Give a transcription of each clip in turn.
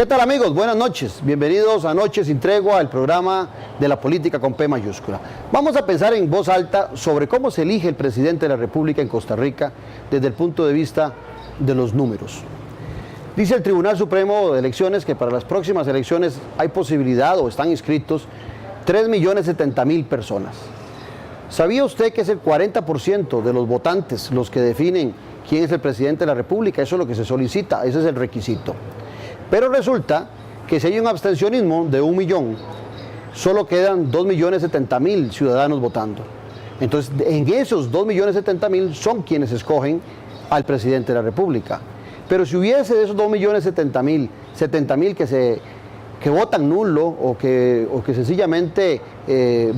¿Qué tal, amigos? Buenas noches. Bienvenidos a Noche sin Tregua, el programa de la política con P mayúscula. Vamos a pensar en voz alta sobre cómo se elige el presidente de la República en Costa Rica desde el punto de vista de los números. Dice el Tribunal Supremo de Elecciones que para las próximas elecciones hay posibilidad o están inscritos 3.070.000 personas. ¿Sabía usted que es el 40% de los votantes los que definen quién es el presidente de la República? Eso es lo que se solicita, ese es el requisito. Pero resulta que si hay un abstencionismo de 1 millón, solo quedan 2.070.000 ciudadanos votando. Entonces, en esos 2.070.000 son quienes escogen al presidente de la República. Pero si hubiese de esos 2.070.000, 70.000 que votan nulo o que sencillamente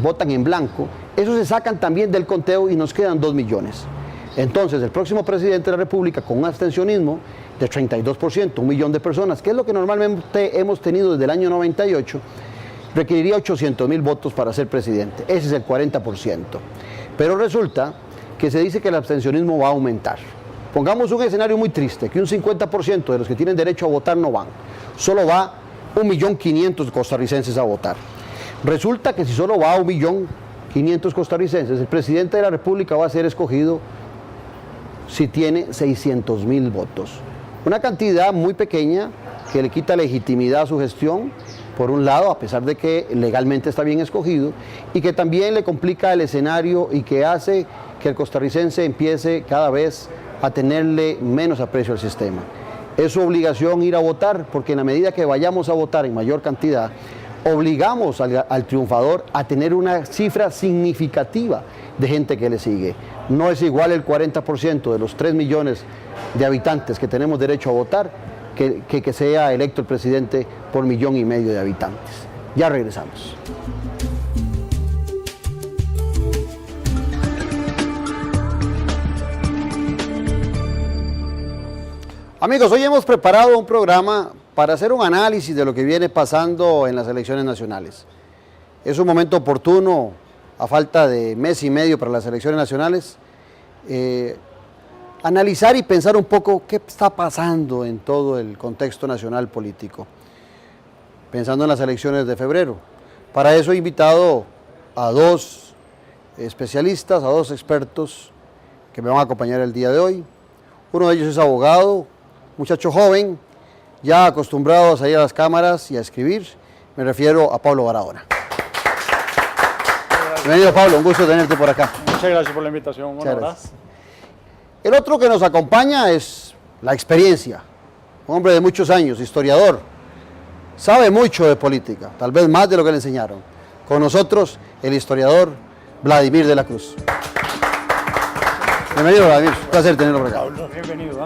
votan en blanco, esos se sacan también del conteo y nos quedan 2 millones. Entonces, el próximo presidente de la República, con un abstencionismo de 32%, 1 millón de personas, que es lo que normalmente hemos tenido desde el año 98, requeriría 800.000 votos para ser presidente. Ese es el 40%. Pero resulta que se dice que el abstencionismo va a aumentar. Pongamos un escenario muy triste, que un 50% de los que tienen derecho a votar no van. Solo va 1.500.000 costarricenses a votar. Resulta que si solo va 1.500.000 costarricenses, el presidente de la República va a ser escogido si tiene 600.000 votos. Una cantidad muy pequeña que le quita legitimidad a su gestión, por un lado, a pesar de que legalmente está bien escogido, y que también le complica el escenario y que hace que el costarricense empiece cada vez a tenerle menos aprecio al sistema. Es su obligación ir a votar, porque en la medida que vayamos a votar en mayor cantidad, obligamos al triunfador a tener una cifra significativa de gente que le sigue. No es igual el 40% de los 3 millones de habitantes que tenemos derecho a votar que sea electo el presidente por 1,5 millones de habitantes. Ya regresamos. Amigos, hoy hemos preparado un programa para hacer un análisis de lo que viene pasando en las elecciones nacionales. Es un momento oportuno, a falta de mes y medio para las elecciones nacionales, analizar y pensar un poco qué está pasando en todo el contexto nacional político, pensando en las elecciones de febrero. Para eso he invitado a 2 especialistas, a 2 expertos que me van a acompañar el día de hoy. Uno de ellos es abogado, muchacho joven, ya acostumbrado a salir a las cámaras y a escribir. Me refiero a Pablo Barahona. Bienvenido, Pablo, un gusto tenerte por acá. Muchas gracias por la invitación. Muchas gracias. El otro que nos acompaña es la experiencia, un hombre de muchos años, historiador, sabe mucho de política, tal vez más de lo que le enseñaron. Con nosotros, el historiador Vladimir de la Cruz. Bienvenido, Vladimir, un placer tenerlo por acá. Pablo, bienvenido.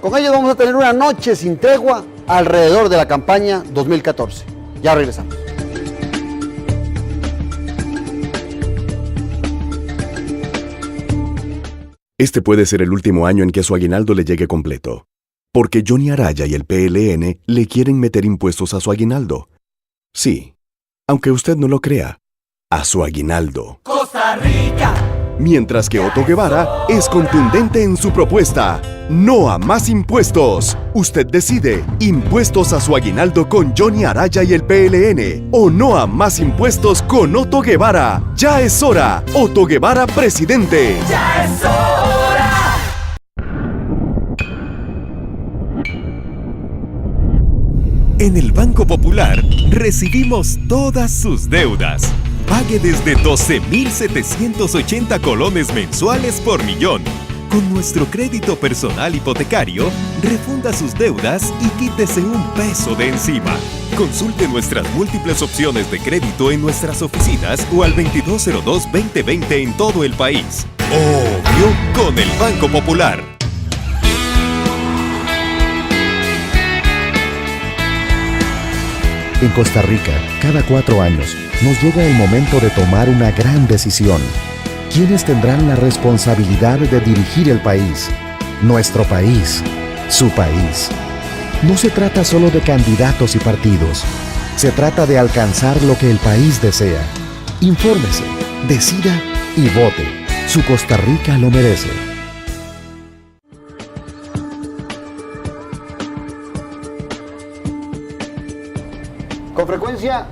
Con ellos vamos a tener una noche sin tregua alrededor de la campaña 2014. Ya regresamos. Este puede ser el último año en que su aguinaldo le llegue completo, porque Johnny Araya y el PLN le quieren meter impuestos a su aguinaldo. Sí, aunque usted no lo crea, a su aguinaldo. Costa Rica. Mientras que Otto Guevara es contundente en su propuesta. No a más impuestos. Usted decide, impuestos a su aguinaldo con Johnny Araya y el PLN, o no a más impuestos con Otto Guevara. Ya es hora. Otto Guevara, presidente. Ya es hora. En el Banco Popular recibimos todas sus deudas. Pague desde 12.780 colones mensuales por millón. Con nuestro crédito personal hipotecario, refunda sus deudas y quítese un peso de encima. Consulte nuestras múltiples opciones de crédito en nuestras oficinas o al 2202-2020 en todo el país. Obvio, con el Banco Popular. En Costa Rica, cada 4 años, nos llega el momento de tomar una gran decisión. ¿Quiénes tendrán la responsabilidad de dirigir el país? Nuestro país, su país. No se trata solo de candidatos y partidos. Se trata de alcanzar lo que el país desea. Infórmese, decida y vote. Su Costa Rica lo merece. presidencia,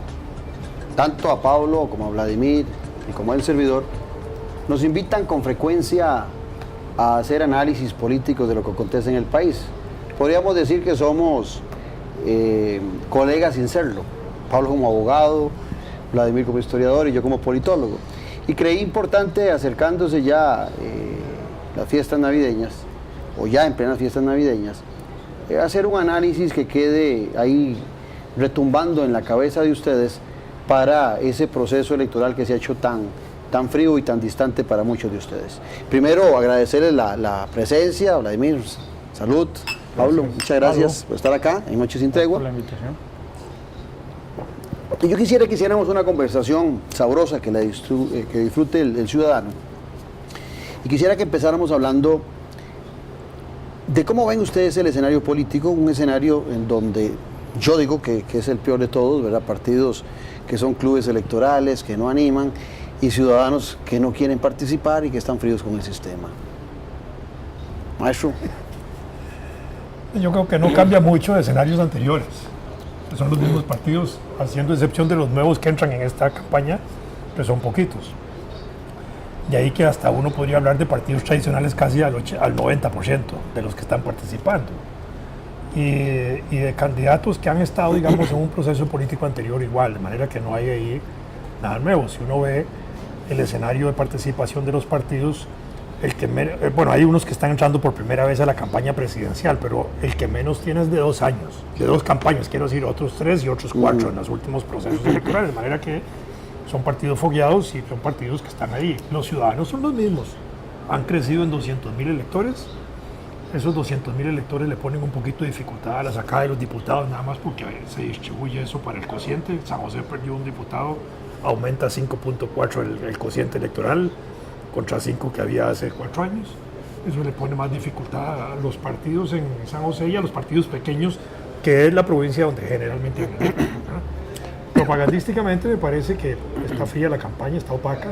tanto a Pablo como a Vladimir y como al servidor, nos invitan con frecuencia a hacer análisis políticos de lo que acontece en el país. Podríamos decir que somos colegas sin serlo. Pablo como abogado, Vladimir como historiador y yo como politólogo. Y creí importante, acercándose ya las fiestas navideñas, o ya en plenas fiestas navideñas, hacer un análisis que quede ahí retumbando en la cabeza de ustedes para ese proceso electoral que se ha hecho tan frío y tan distante para muchos de ustedes. Primero, agradecerles la presencia, Vladimir, salud. Pablo, muchas gracias por estar acá en Noches sin Tregua. Por la invitación. Yo quisiera que hiciéramos una conversación sabrosa que disfrute el ciudadano. Y quisiera que empezáramos hablando de cómo ven ustedes el escenario político, un escenario en donde yo digo que es el peor de todos, ¿verdad? Partidos que son clubes electorales, que no animan, y ciudadanos que no quieren participar y que están fríos con el sistema. Maestro. Yo creo que no cambia mucho de escenarios anteriores. Son los mismos partidos, haciendo excepción de los nuevos que entran en esta campaña, que son poquitos. De ahí que hasta uno podría hablar de partidos tradicionales casi al 90% de los que están participando. Y de candidatos que han estado, digamos, en un proceso político anterior igual, de manera que no hay ahí nada nuevo. Si uno ve el escenario de participación de los partidos, bueno, hay unos que están entrando por primera vez a la campaña presidencial, pero el que menos tiene es de 2 años, de 2 campañas, quiero decir, otros 3 y otros 4 en los últimos procesos electorales, de manera que son partidos fogueados y son partidos que están ahí. Los ciudadanos son los mismos, han crecido en 200,000 electores, esos 200,000 electores le ponen un poquito de dificultad a la sacada de los diputados, nada más porque se distribuye eso para el cociente. San José perdió un diputado, aumenta 5.4 el cociente electoral, contra 5 que había hace 4 años. Eso le pone más dificultad a los partidos en San José y a los partidos pequeños, que es la provincia donde generalmente... Propagandísticamente me parece que está fría la campaña, está opaca.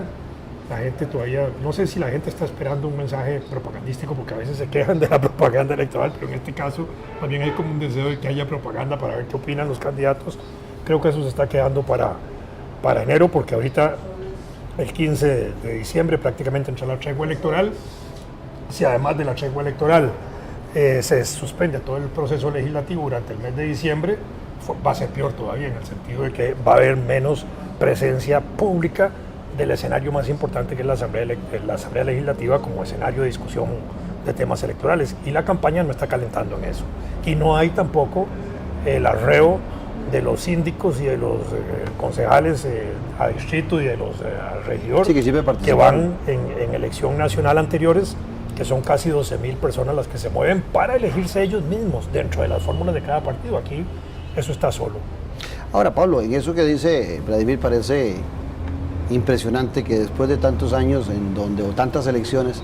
La gente todavía, no sé si la gente está esperando un mensaje propagandístico, porque a veces se quejan de la propaganda electoral, pero en este caso también hay como un deseo de que haya propaganda para ver qué opinan los candidatos. Creo que eso se está quedando para enero, porque ahorita el 15 de diciembre prácticamente entra la tregua electoral. Si además de la tregua electoral se suspende todo el proceso legislativo durante el mes de diciembre, va a ser peor todavía, en el sentido de que va a haber menos presencia pública del escenario más importante, que es la Asamblea Legislativa, como escenario de discusión de temas electorales. Y la campaña no está calentando en eso. Y no hay tampoco el arreo de los síndicos y de los concejales a distrito y de los regidores, sí, que van en elección nacional anteriores, que son casi 12,000 personas las que se mueven para elegirse ellos mismos dentro de las fórmulas de cada partido. Aquí eso está solo. Ahora, Pablo, en eso que dice Vladimir parece impresionante que después de tantos años o tantas elecciones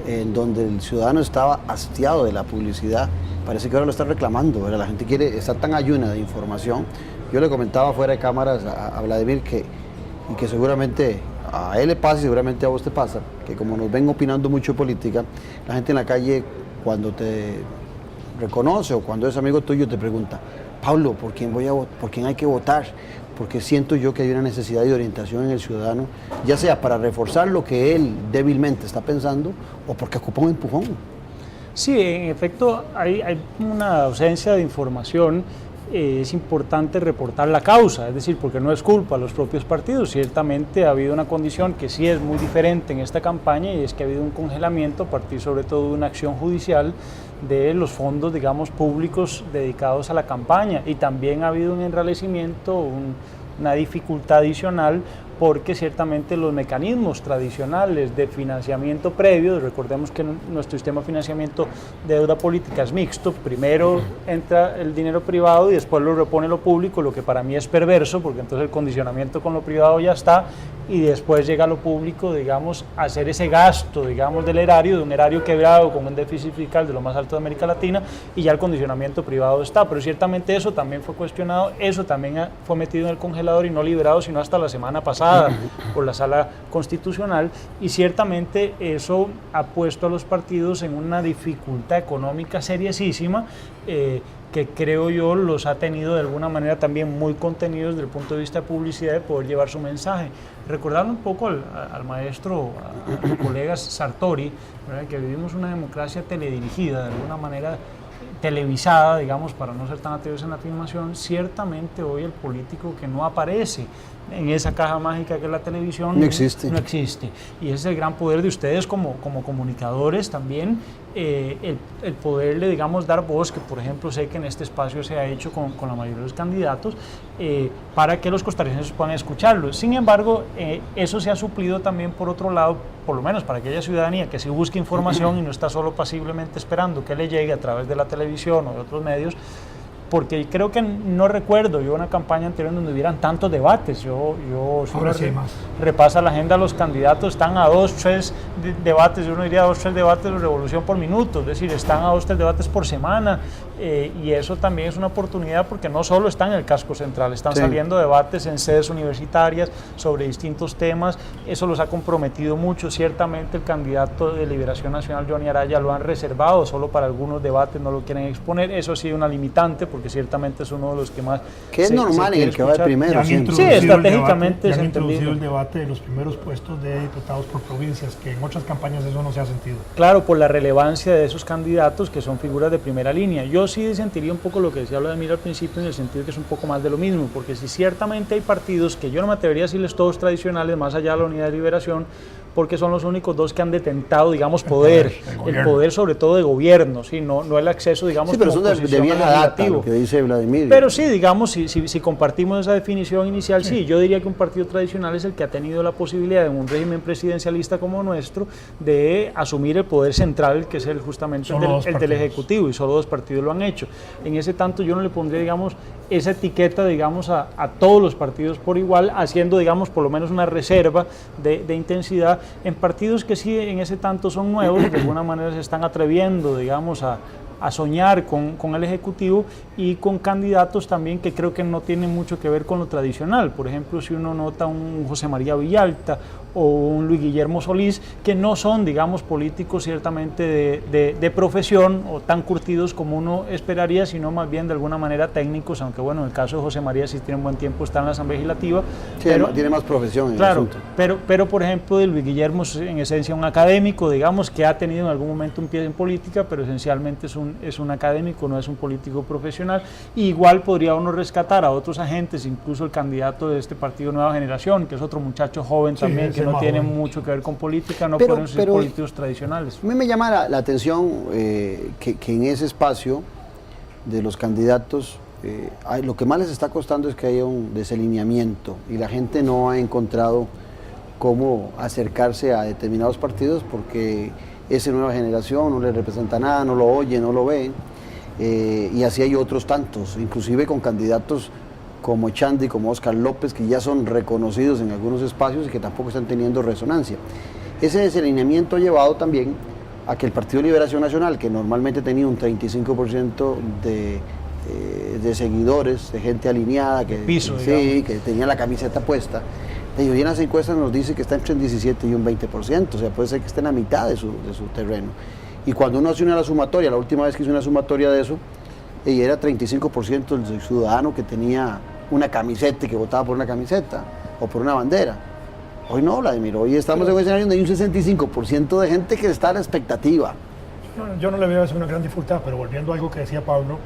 en donde el ciudadano estaba hastiado de la publicidad, parece que ahora lo está reclamando, ¿verdad? La gente está tan ayuna de información. Yo le comentaba fuera de cámaras a Vladimir que seguramente a él le pasa y seguramente a vos te pasa, que como nos ven opinando mucho política, la gente en la calle cuando te reconoce o cuando es amigo tuyo te pregunta: Pablo, ¿por quién hay que votar? Porque siento yo que hay una necesidad de orientación en el ciudadano, ya sea para reforzar lo que él débilmente está pensando o porque ocupa un empujón. Sí, en efecto hay una ausencia de información. Es importante reportar la causa, es decir, porque no es culpa de los propios partidos. Ciertamente ha habido una condición que sí es muy diferente en esta campaña, y es que ha habido un congelamiento a partir sobre todo de una acción judicial de los fondos, digamos, públicos dedicados a la campaña, y también ha habido un enrarecimiento, una dificultad adicional, porque ciertamente los mecanismos tradicionales de financiamiento previo, recordemos que nuestro sistema de financiamiento de deuda política es mixto, primero entra el dinero privado y después lo repone lo público, lo que para mí es perverso, porque entonces el condicionamiento con lo privado ya está, y después llega lo público, digamos, a hacer ese gasto, digamos, del erario, de un erario quebrado con un déficit fiscal de lo más alto de América Latina, y ya el condicionamiento privado está, pero ciertamente eso también fue cuestionado, eso también fue metido en el congelador y no liberado sino hasta la semana pasada por la Sala Constitucional, y ciertamente eso ha puesto a los partidos en una dificultad económica seriosísima, que creo yo los ha tenido de alguna manera también muy contenidos desde el punto de vista de publicidad, de poder llevar su mensaje. Recordarle un poco al maestro, a los colegas Sartori, ¿verdad? Que vivimos una democracia teledirigida, de alguna manera televisada, digamos, para no ser tan atrevidos en la afirmación. Ciertamente hoy el político que no aparece en esa caja mágica que es la televisión no existe. No existe. Y ese es el gran poder de ustedes como comunicadores también, el poderle, digamos, dar voz, que por ejemplo sé que en este espacio se ha hecho con la mayoría de los candidatos, para que los costarricenses puedan escucharlo. Sin embargo, eso se ha suplido también por otro lado, por lo menos para aquella ciudadanía que sí busca información y no está solo pasiblemente esperando que le llegue a través de la televisión o de otros medios, porque creo que no recuerdo yo una campaña anterior donde hubieran tantos debates. Si uno repasa la agenda, los candidatos están a 2, 3 debates, uno diría 2, 3 debates de revolución por minuto, es decir, están a 2, 3 debates por semana, y eso también es una oportunidad porque no solo están en el casco central, están saliendo debates en sedes universitarias sobre distintos temas. Eso los ha comprometido mucho. Ciertamente el candidato de Liberación Nacional, Johnny Araya, lo han reservado solo para algunos debates, no lo quieren exponer. Eso sí es una limitante porque ciertamente es uno de los que más que es normal en el que va de primero. Sí, estratégicamente han introducido el debate de los primeros puestos de diputados por provincias, que en otras campañas eso no se ha sentido. Claro, por la relevancia de esos candidatos que son figuras de primera línea. Yo sí sentiría un poco lo que decía Vladimir al principio, en el sentido que es un poco más de lo mismo, porque si ciertamente hay partidos que yo no me atrevería a decirles todos tradicionales, más allá de la Unidad de Liberación, porque son los únicos dos que han detentado, digamos, poder, el poder sobre todo de gobierno, ¿sí? No el acceso, digamos, sí, pero son de vieja data, lo que dice Vladimir. Pero sí, digamos, si compartimos esa definición inicial, sí, yo diría que un partido tradicional es el que ha tenido la posibilidad en un régimen presidencialista como nuestro de asumir el poder central, que es justamente el del Ejecutivo, y solo 2 partidos lo han hecho. En ese tanto yo no le pondría, digamos, esa etiqueta, digamos, a todos los partidos por igual, haciendo, digamos, por lo menos una reserva de intensidad en partidos que sí en ese tanto son nuevos, de alguna manera se están atreviendo, digamos, a soñar con el Ejecutivo, y con candidatos también que creo que no tienen mucho que ver con lo tradicional. Por ejemplo, si uno nota un José María Villalta o un Luis Guillermo Solís, que no son, digamos, políticos ciertamente de profesión o tan curtidos como uno esperaría, sino más bien de alguna manera técnicos, aunque bueno, en el caso de José María sí tiene un buen tiempo, está en la Asamblea Legislativa. Sí, pero, tiene más profesión en el asunto. Pero por ejemplo, de Luis Guillermo es en esencia un académico, digamos, que ha tenido en algún momento un pie en política, pero esencialmente es un académico, no es un político profesional. Igual podría uno rescatar a otros agentes, incluso el candidato de este partido Nueva Generación, que es otro muchacho joven también, que no tiene mucho que ver con política, no pueden ser políticos tradicionales. A mí me llama la atención que en ese espacio de los candidatos, lo que más les está costando es que haya un desalineamiento, y la gente no ha encontrado cómo acercarse a determinados partidos porque esa Nueva Generación no le representa nada, no lo oye, no lo ve, y así hay otros tantos, inclusive con candidatos como Chandy, como Oscar López, que ya son reconocidos en algunos espacios y que tampoco están teniendo resonancia. Ese desalineamiento ha llevado también a que el Partido de Liberación Nacional, que normalmente tenía un 35% de seguidores, de gente alineada, que tenía la camiseta puesta, y hoy en las encuestas nos dice que está entre un 17 y un 20%, o sea, puede ser que esté en la mitad de su terreno. Y cuando uno hace la sumatoria, la última vez que hice una sumatoria de eso, era 35% del ciudadano que tenía una camiseta y que votaba por una camiseta o por una bandera. Hoy no, Vladimir, hoy estamos en un escenario donde hay un 65% de gente que está a la expectativa. Yo no le veo eso una gran dificultad, pero volviendo a algo que decía Pablo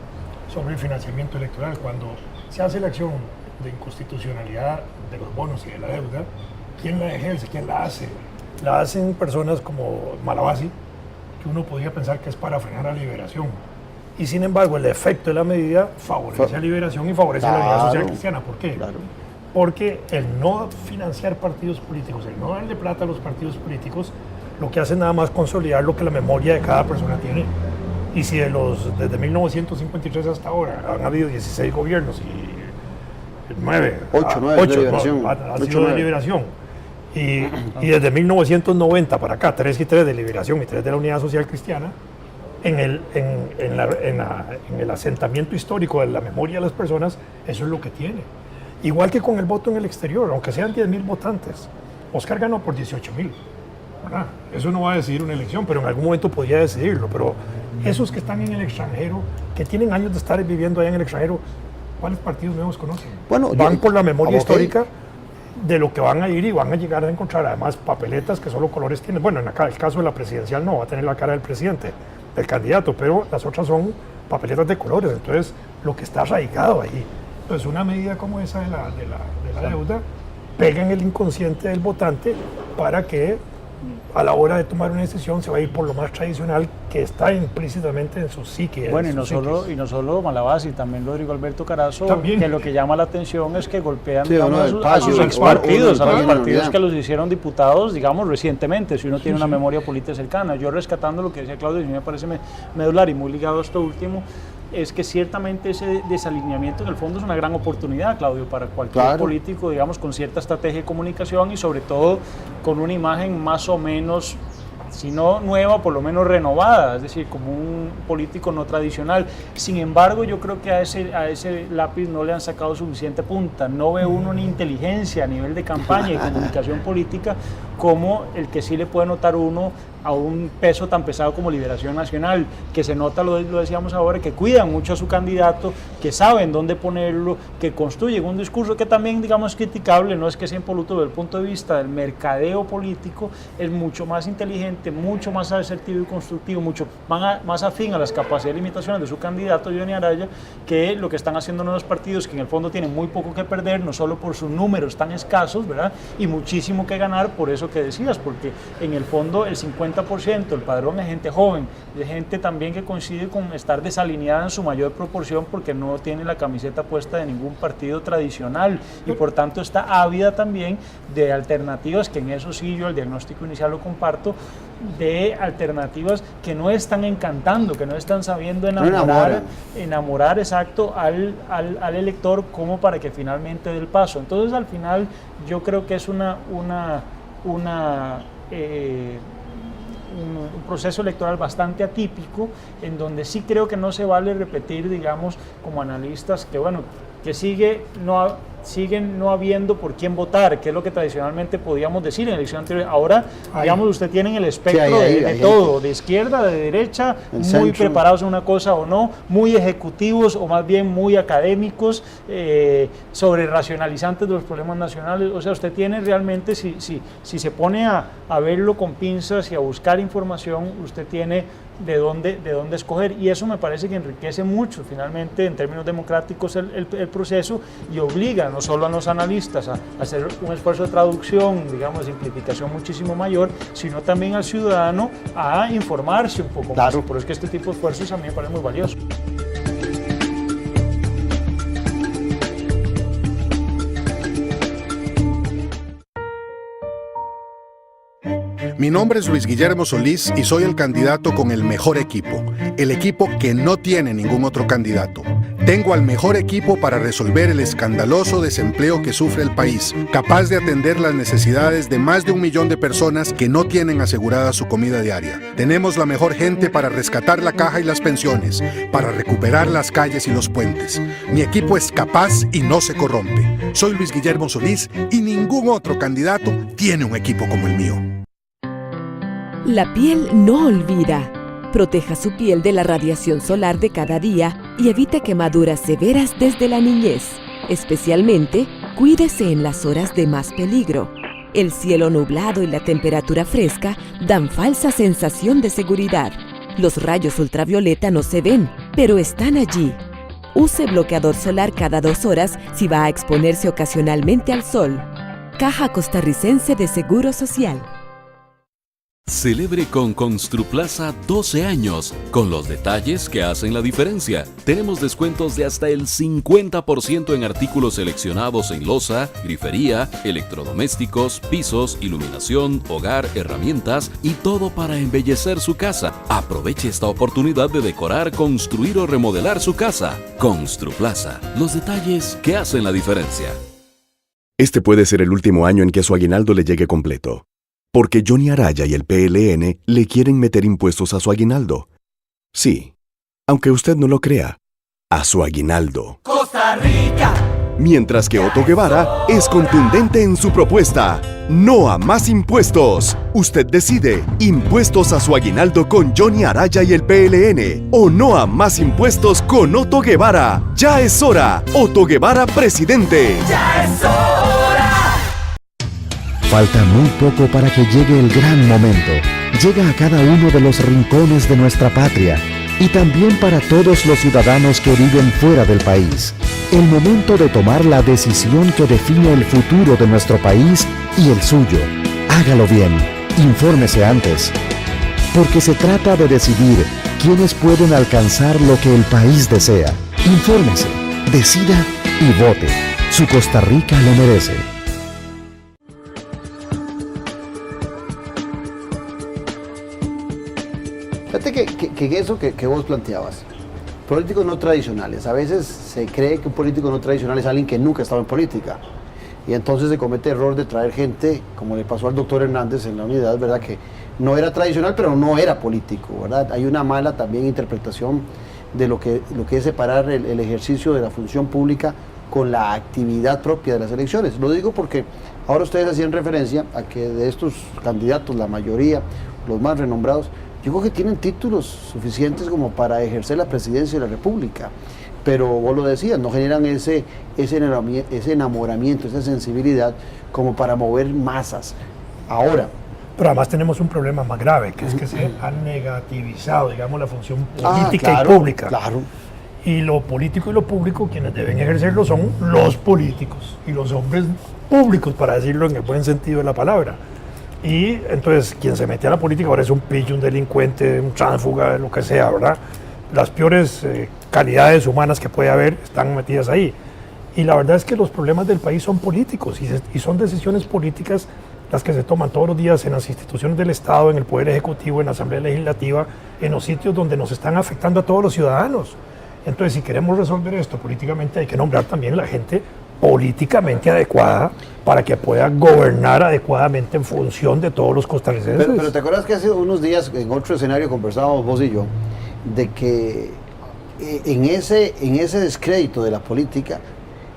sobre el financiamiento electoral, cuando se hace la acción de inconstitucionalidad de los bonos y de la deuda, ¿quién la ejerce? ¿Quién la hace? La hacen personas como Malabasi, que uno podría pensar que es para frenar a Liberación. Y sin embargo, el efecto de la medida favorece a Liberación y favorece a la Unidad Social Cristiana. ¿Por qué? Porque el no financiar partidos políticos, el no darle plata a los partidos políticos, lo que hace nada más consolidar lo que la memoria de cada persona tiene. Y si desde 1953 hasta ahora han habido 16 gobiernos y 8 de liberación. Ha sido de liberación. Y desde 1990 para acá, 3 y 3 de Liberación y 3 de la Unidad Social Cristiana, en el asentamiento histórico de la memoria de las personas, eso es lo que tiene. Igual que con el voto en el exterior, aunque sean 10,000 votantes, Oscar ganó por 18,000. ¿verdad? Eso no va a decidir una elección, pero en algún momento podría decidirlo. Pero esos que están en el extranjero, que tienen años de estar viviendo allá en el extranjero, ¿cuáles partidos nuevos conocen? Bueno, van por la memoria ok. histórica de lo que van a ir y van a llegar a encontrar además papeletas que solo colores tienen. Bueno, en el caso de la presidencial no va a tener la cara del presidente, del candidato, pero las otras son papeletas de colores. Entonces, lo que está arraigado ahí. Entonces, una medida como esa de la deuda pega en el inconsciente del votante para que a la hora de tomar una decisión se va a ir por lo más tradicional que está implícitamente en su psique. Bueno, y no solo Malabasi, también Rodrigo Alberto Carazo, También. que lo que llama la atención es que golpean, Sí, digamos, uno del a sus Paso, expartidos, uno a del los Paso, partidos ya. que los hicieron diputados, digamos, recientemente, si uno tiene una memoria política cercana. Yo rescatando lo que decía Claudio, y a mí me parece medular y muy ligado a esto último, es que ciertamente ese desalineamiento en el fondo es una gran oportunidad, Claudio, para cualquier Claro. político, digamos, con cierta estrategia de comunicación y sobre todo con una imagen más o menos, si no nueva, por lo menos renovada, es decir, como un político no tradicional. Sin embargo, yo creo que a ese lápiz no le han sacado suficiente punta. No ve uno ni inteligencia a nivel de campaña y comunicación política como el que sí le puede notar uno a un peso tan pesado como Liberación Nacional, que se nota, lo decíamos ahora, que cuidan mucho a su candidato, que saben dónde ponerlo, que construyen un discurso que también, digamos, es criticable, no es que sea impoluto desde el punto de vista del mercadeo político, es mucho más inteligente, mucho más asertivo y constructivo, mucho más afín a las capacidades y limitaciones de su candidato, Johnny Araya, que lo que están haciendo nuevos partidos, que en el fondo tienen muy poco que perder, no solo por sus números tan escasos, ¿verdad? Y muchísimo que ganar, por eso que decías, porque en el fondo el 50%, el padrón es gente joven, es gente también que coincide con estar desalineada en su mayor proporción porque no tiene la camiseta puesta de ningún partido tradicional y por tanto está ávida también de alternativas, que en eso sí yo el diagnóstico inicial lo comparto, de alternativas que no están encantando, que no están sabiendo enamorar exacto al elector como para que finalmente dé el paso. Entonces al final yo creo que es un proceso electoral bastante atípico, en donde sí creo que no se vale repetir, digamos, como analistas, que bueno, que siguen no habiendo por quién votar, que es lo que tradicionalmente podíamos decir en la elección anterior. Ahora, digamos, usted tiene el espectro de todo, de izquierda, de derecha, muy centro, preparados en una cosa o no, muy ejecutivos o más bien muy académicos, sobre racionalizantes de los problemas nacionales. O sea, usted tiene realmente, si se pone a verlo con pinzas y a buscar información, usted tiene de dónde escoger, y eso me parece que enriquece mucho finalmente en términos democráticos el proceso, y obliga no solo a los analistas a hacer un esfuerzo de traducción, digamos, de simplificación muchísimo mayor, sino también al ciudadano a informarse un poco más. Por eso es que este tipo de esfuerzos a mí me parece muy valioso. Mi nombre es Luis Guillermo Solís y soy el candidato con el mejor equipo, el equipo que no tiene ningún otro candidato. Tengo al mejor equipo para resolver el escandaloso desempleo que sufre el país, capaz de atender las necesidades de más de 1 millón de personas que no tienen asegurada su comida diaria. Tenemos la mejor gente para rescatar la caja y las pensiones, para recuperar las calles y los puentes. Mi equipo es capaz y no se corrompe. Soy Luis Guillermo Solís y ningún otro candidato tiene un equipo como el mío. La piel no olvida. Proteja su piel de la radiación solar de cada día y evite quemaduras severas desde la niñez. Especialmente, cuídese en las horas de más peligro. El cielo nublado y la temperatura fresca dan falsa sensación de seguridad. Los rayos ultravioleta no se ven, pero están allí. Use bloqueador solar cada 2 horas si va a exponerse ocasionalmente al sol. Caja Costarricense de Seguro Social. Celebre con Construplaza 12 años, con los detalles que hacen la diferencia. Tenemos descuentos de hasta el 50% en artículos seleccionados en loza, grifería, electrodomésticos, pisos, iluminación, hogar, herramientas y todo para embellecer su casa. Aproveche esta oportunidad de decorar, construir o remodelar su casa. Construplaza, los detalles que hacen la diferencia. Este puede ser el último año en que su aguinaldo le llegue completo. Porque Johnny Araya y el PLN le quieren meter impuestos a su aguinaldo. Sí, aunque usted no lo crea, a su aguinaldo. Costa Rica Mientras que Otto Guevara es contundente en su propuesta. No a más impuestos. Usted decide. Impuestos a su aguinaldo con Johnny Araya y el PLN. O no a más impuestos con Otto Guevara. Ya es hora. Otto Guevara, presidente. Ya es hora. Falta muy poco para que llegue el gran momento. Llega a cada uno de los rincones de nuestra patria y también para todos los ciudadanos que viven fuera del país. El momento de tomar la decisión que define el futuro de nuestro país y el suyo. Hágalo bien. Infórmese antes. Porque se trata de decidir quiénes pueden alcanzar lo que el país desea. Infórmese, decida y vote. Su Costa Rica lo merece. Fíjate que eso que vos planteabas, políticos no tradicionales, a veces se cree que un político no tradicional es alguien que nunca ha estado en política, y entonces se comete el error de traer gente, como le pasó al doctor Hernández en la unidad, ¿verdad? Que no era tradicional, pero no era político, ¿verdad? Hay una mala también interpretación de lo que es separar el ejercicio de la función pública con la actividad propia de las elecciones. Lo digo porque ahora ustedes hacían referencia a que de estos candidatos, la mayoría, los más renombrados, yo creo que tienen títulos suficientes como para ejercer la presidencia de la República, pero vos lo decías, no generan ese enamoramiento, esa sensibilidad como para mover masas. Ahora, pero además tenemos un problema más grave, que es que se ha negativizado, digamos, la función política y pública. Claro. Y lo político y lo público, quienes deben ejercerlo son los políticos y los hombres públicos, para decirlo en el buen sentido de la palabra. Y entonces quien se mete a la política ahora es un pillo, un delincuente, un tránsfuga, lo que sea, ¿verdad? Las peores calidades humanas que puede haber están metidas ahí. Y la verdad es que los problemas del país son políticos y son decisiones políticas las que se toman todos los días en las instituciones del Estado, en el Poder Ejecutivo, en la Asamblea Legislativa, en los sitios donde nos están afectando a todos los ciudadanos. Entonces, si queremos resolver esto políticamente, hay que nombrar también la gente políticamente adecuada para que pueda gobernar adecuadamente en función de todos los costarricenses. Pero ¿te acuerdas que hace unos días en otro escenario conversábamos vos y yo de que en ese descrédito de la política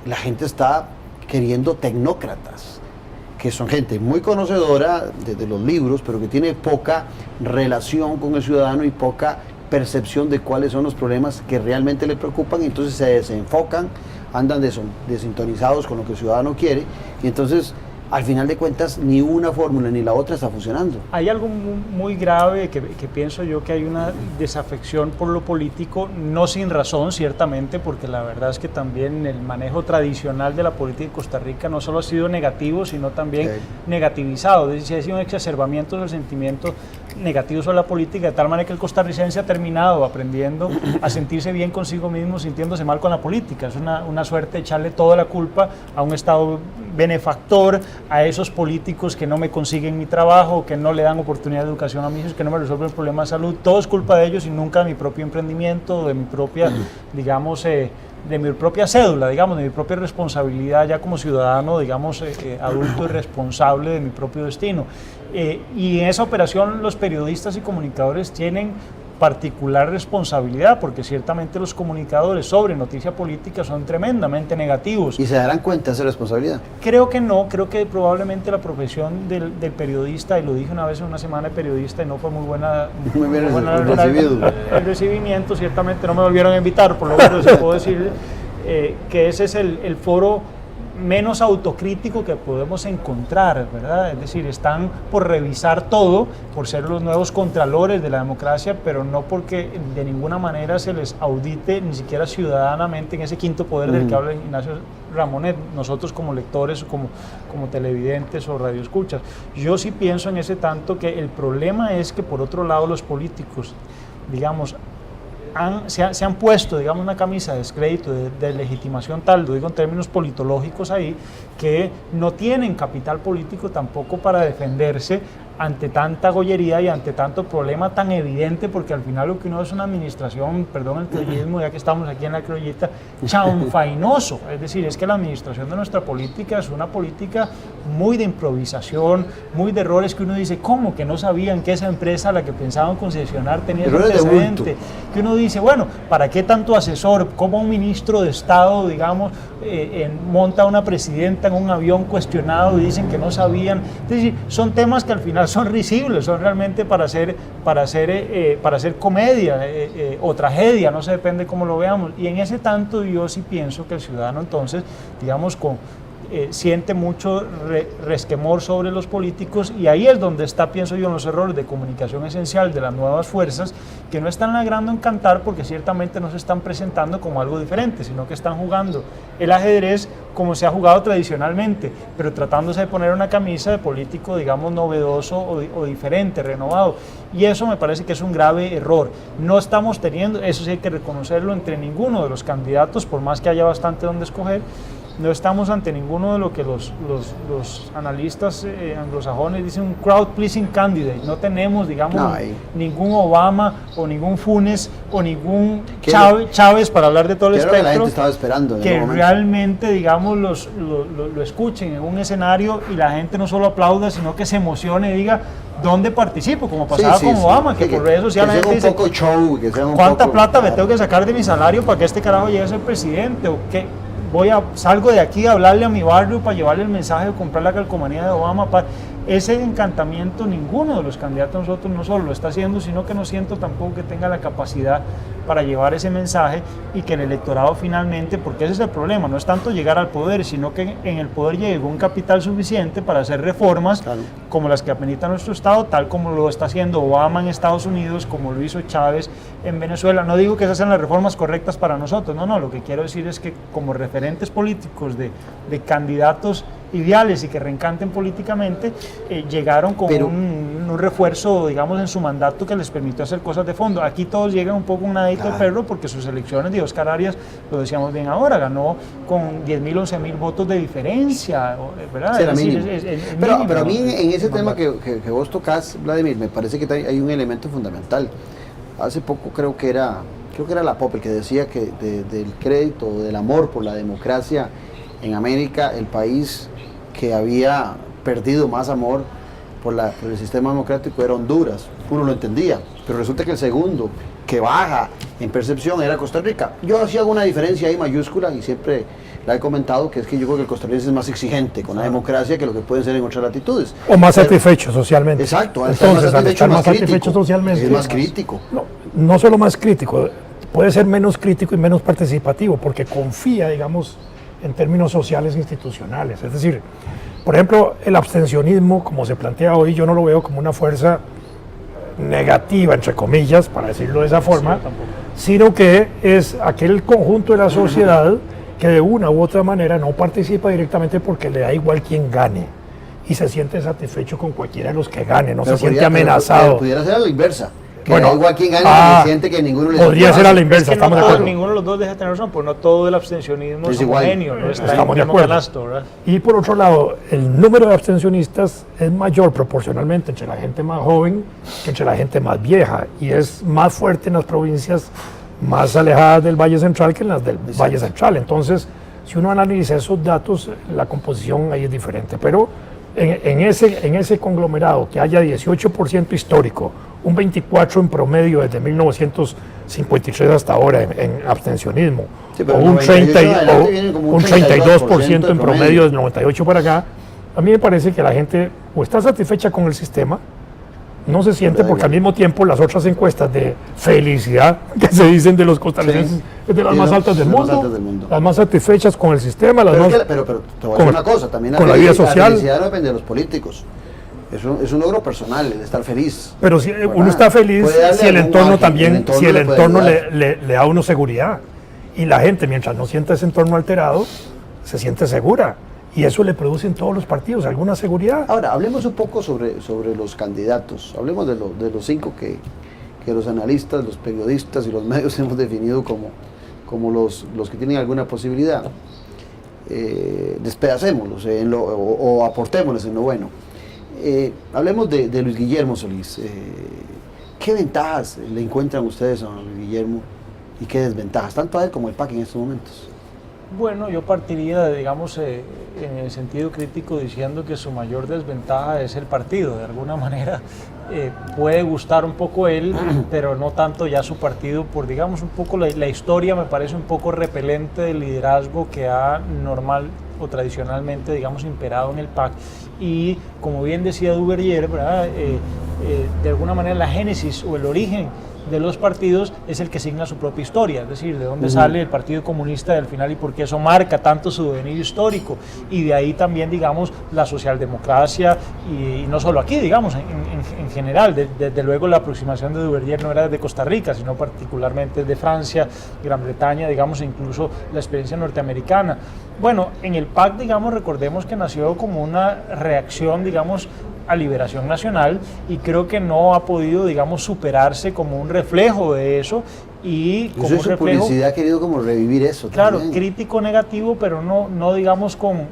la gente está queriendo tecnócratas, que son gente muy conocedora de los libros, pero que tiene poca relación con el ciudadano y poca percepción de cuáles son los problemas que realmente le preocupan, y entonces se desenfocan, andan desintonizados con lo que el ciudadano quiere, y entonces al final de cuentas ni una fórmula ni la otra está funcionando. Hay algo muy grave que pienso yo, que hay una desafección por lo político, no sin razón ciertamente, porque la verdad es que también el manejo tradicional de la política en Costa Rica no solo ha sido negativo, sino también negativizado, es decir, ha sido un exacerbamiento del sentimiento negativo sobre la política, de tal manera que el costarricense ha terminado aprendiendo a sentirse bien consigo mismo, sintiéndose mal con la política. Es una suerte de echarle toda la culpa a un Estado benefactor, a esos políticos que no me consiguen mi trabajo, que no le dan oportunidad de educación a mis hijos, que no me resuelven problemas de salud. Todo es culpa de ellos y nunca de mi propio emprendimiento, de mi propia, digamos, de mi propia cédula, digamos, de mi propia responsabilidad ya como ciudadano, digamos, adulto y responsable de mi propio destino. Y en esa operación los periodistas y comunicadores tienen particular responsabilidad, porque ciertamente los comunicadores sobre noticia política son tremendamente negativos. ¿Y se darán cuenta de esa responsabilidad? Creo que no, creo que probablemente la profesión del periodista, y lo dije una vez en una semana de periodista y no fue muy buena, el recibimiento, ciertamente no me volvieron a invitar, por lo menos se puedo decir que ese es el foro menos autocrítico que podemos encontrar, ¿verdad? Es decir, están por revisar todo, por ser los nuevos contralores de la democracia, pero no porque de ninguna manera se les audite, ni siquiera ciudadanamente, en ese quinto poder del que habla Ignacio Ramonet, nosotros como lectores, como televidentes o radioescuchas. Yo sí pienso en ese tanto que el problema es que, por otro lado, los políticos, digamos, se han puesto, digamos, una camisa de descrédito, de legitimación tal, lo digo en términos politológicos ahí, que no tienen capital político tampoco para defenderse ante tanta gollería y ante tanto problema tan evidente, porque al final lo que uno es una administración, perdón el criollismo, ya que estamos aquí en la criollita, chanfainoso. Es decir, es que la administración de nuestra política es una política muy de improvisación, muy de errores que uno dice, ¿cómo que no sabían que esa empresa a la que pensaban concesionar tenía ese antecedente? Que uno dice, bueno, ¿para qué tanto asesor? ¿Cómo un ministro de Estado, digamos, monta a una presidenta en un avión cuestionado y dicen que no sabían? Es decir, son temas que al final son risibles, son realmente para hacer comedia o tragedia, no sé, depende cómo lo veamos. Y en ese tanto yo sí pienso que el ciudadano entonces, digamos, siente mucho resquemor sobre los políticos, y ahí es donde está, pienso yo, en los errores de comunicación esencial de las nuevas fuerzas, que no están logrando encantar porque ciertamente no se están presentando como algo diferente, sino que están jugando el ajedrez como se ha jugado tradicionalmente, pero tratándose de poner una camisa de político, digamos, novedoso o diferente, renovado. Y eso me parece que es un grave error. No estamos teniendo, eso sí hay que reconocerlo, entre ninguno de los candidatos, por más que haya bastante donde escoger, no estamos ante ninguno de lo que los analistas anglosajones dicen un crowd-pleasing candidate. No tenemos, digamos, ningún Obama o ningún Funes o ningún Chávez, para hablar de todo el espectro, la gente estaba esperando que realmente, digamos, lo escuchen en un escenario y la gente no solo aplauda, sino que se emocione y diga dónde participo, como pasaba con Obama, que por redes sociales la gente dice, ¿cuánta plata me tengo que sacar de mi salario para que este carajo llegue a ser presidente? ¿O qué? Salgo de aquí a hablarle a mi barrio para llevarle el mensaje de comprar la calcomanía de Obama. Ese encantamiento ninguno de los candidatos a nosotros no solo lo está haciendo, sino que no siento tampoco que tenga la capacidad para llevar ese mensaje y que el electorado finalmente, porque ese es el problema, no es tanto llegar al poder, sino que en el poder llegue un capital suficiente para hacer reformas como las que amerita nuestro Estado, tal como lo está haciendo Obama en Estados Unidos, como lo hizo Chávez en Venezuela. No digo que esas sean las reformas correctas para nosotros, no, lo que quiero decir es que como referentes políticos de candidatos ideales y que reencanten políticamente, llegaron con un refuerzo, digamos, en su mandato que les permitió hacer cosas de fondo. Aquí todos llegan un poco un nadito de perro, porque sus elecciones de Oscar Arias, lo decíamos bien ahora, ganó con 10.000, 11.000 votos de diferencia, ¿verdad? Sí, pero a mí en ese tema que vos tocás, Vladimir, me parece que hay un elemento fundamental. Hace poco creo que era la Pop el que decía que del crédito, del amor por la democracia en América, el país que había perdido más amor por el sistema democrático era Honduras. Uno lo entendía, pero resulta que el segundo que baja en percepción era Costa Rica. Yo sí hago una diferencia ahí mayúscula y siempre la he comentado, que es que yo creo que el costarricense es más exigente con la democracia que lo que pueden ser en otras latitudes. O más satisfecho socialmente. Exacto, entonces al estar más satisfecho socialmente es más crítico. No solo más crítico, puede ser menos crítico y menos participativo, porque confía, digamos, en términos sociales e institucionales. Es decir, por ejemplo, el abstencionismo, como se plantea hoy, yo no lo veo como una fuerza negativa, entre comillas, para decirlo de esa forma, sino que es aquel conjunto de la sociedad que de una u otra manera no participa directamente porque le da igual quién gane y se siente satisfecho con cualquiera de los que gane, no se siente amenazado. Pero pudiera ser a la inversa. Que bueno, igual quien gane, siente que ninguno le podría ser a la inversa, es que estamos de acuerdo. Ninguno de los dos deja de tener razón, pues no todo el abstencionismo es homogéneo, no está estamos de acuerdo. Canasto, ¿verdad? Y por otro lado, el número de abstencionistas es mayor proporcionalmente entre la gente más joven que entre la gente más vieja, y es más fuerte en las provincias más alejadas del Valle Central que en las del Valle Central. Entonces, si uno analiza esos datos, la composición ahí es diferente, pero en ese conglomerado que haya 18% histórico, un 24% en promedio desde 1953 hasta ahora en abstencionismo, o un 32% en promedio desde 98 para acá, a mí me parece que la gente o está satisfecha con el sistema, no se siente, porque al mismo tiempo las otras encuestas de felicidad que se dicen de los costarricenses es de las más altas del mundo, las más satisfechas con el sistema, pero te voy a decir una cosa, también con la vida social. La felicidad no depende de los políticos. Es un logro personal, el estar feliz. Pero si uno está feliz, si el entorno también, si el entorno le da a uno seguridad. Y la gente, mientras no sienta ese entorno alterado, se siente segura. Y eso le produce en todos los partidos alguna seguridad. Ahora, hablemos un poco sobre los candidatos. Hablemos de los 5 que los analistas, los periodistas y los medios hemos definido como los que tienen alguna posibilidad. Despedacémoslos o aportémosles en lo bueno. Hablemos de Luis Guillermo Solís. ¿Qué ventajas le encuentran ustedes a Luis Guillermo y qué desventajas, tanto a él como al PAC en estos momentos? Bueno, yo partiría, digamos, en el sentido crítico diciendo que su mayor desventaja es el partido. De alguna manera puede gustar un poco él, pero no tanto ya su partido, por digamos un poco la historia me parece un poco repelente del liderazgo que ha normal o tradicionalmente, digamos, imperado en el PAC. Y como bien decía Duverger, ¿verdad? De alguna manera la génesis o el origen de los partidos es el que signa su propia historia, es decir, de dónde sale el Partido Comunista del final y por qué eso marca tanto su devenir histórico, y de ahí también, digamos, la socialdemocracia, y no solo aquí, digamos, en general. Desde luego la aproximación de Duverger no era desde Costa Rica, sino particularmente de Francia, Gran Bretaña, digamos, e incluso la experiencia norteamericana. Bueno, en el PAC, digamos, recordemos que nació como una reacción, digamos, a Liberación Nacional, y creo que no ha podido, digamos, superarse como un reflejo de eso, y como un reflejo, publicidad ha querido como revivir eso. Claro, también. crítico negativo, pero no digamos con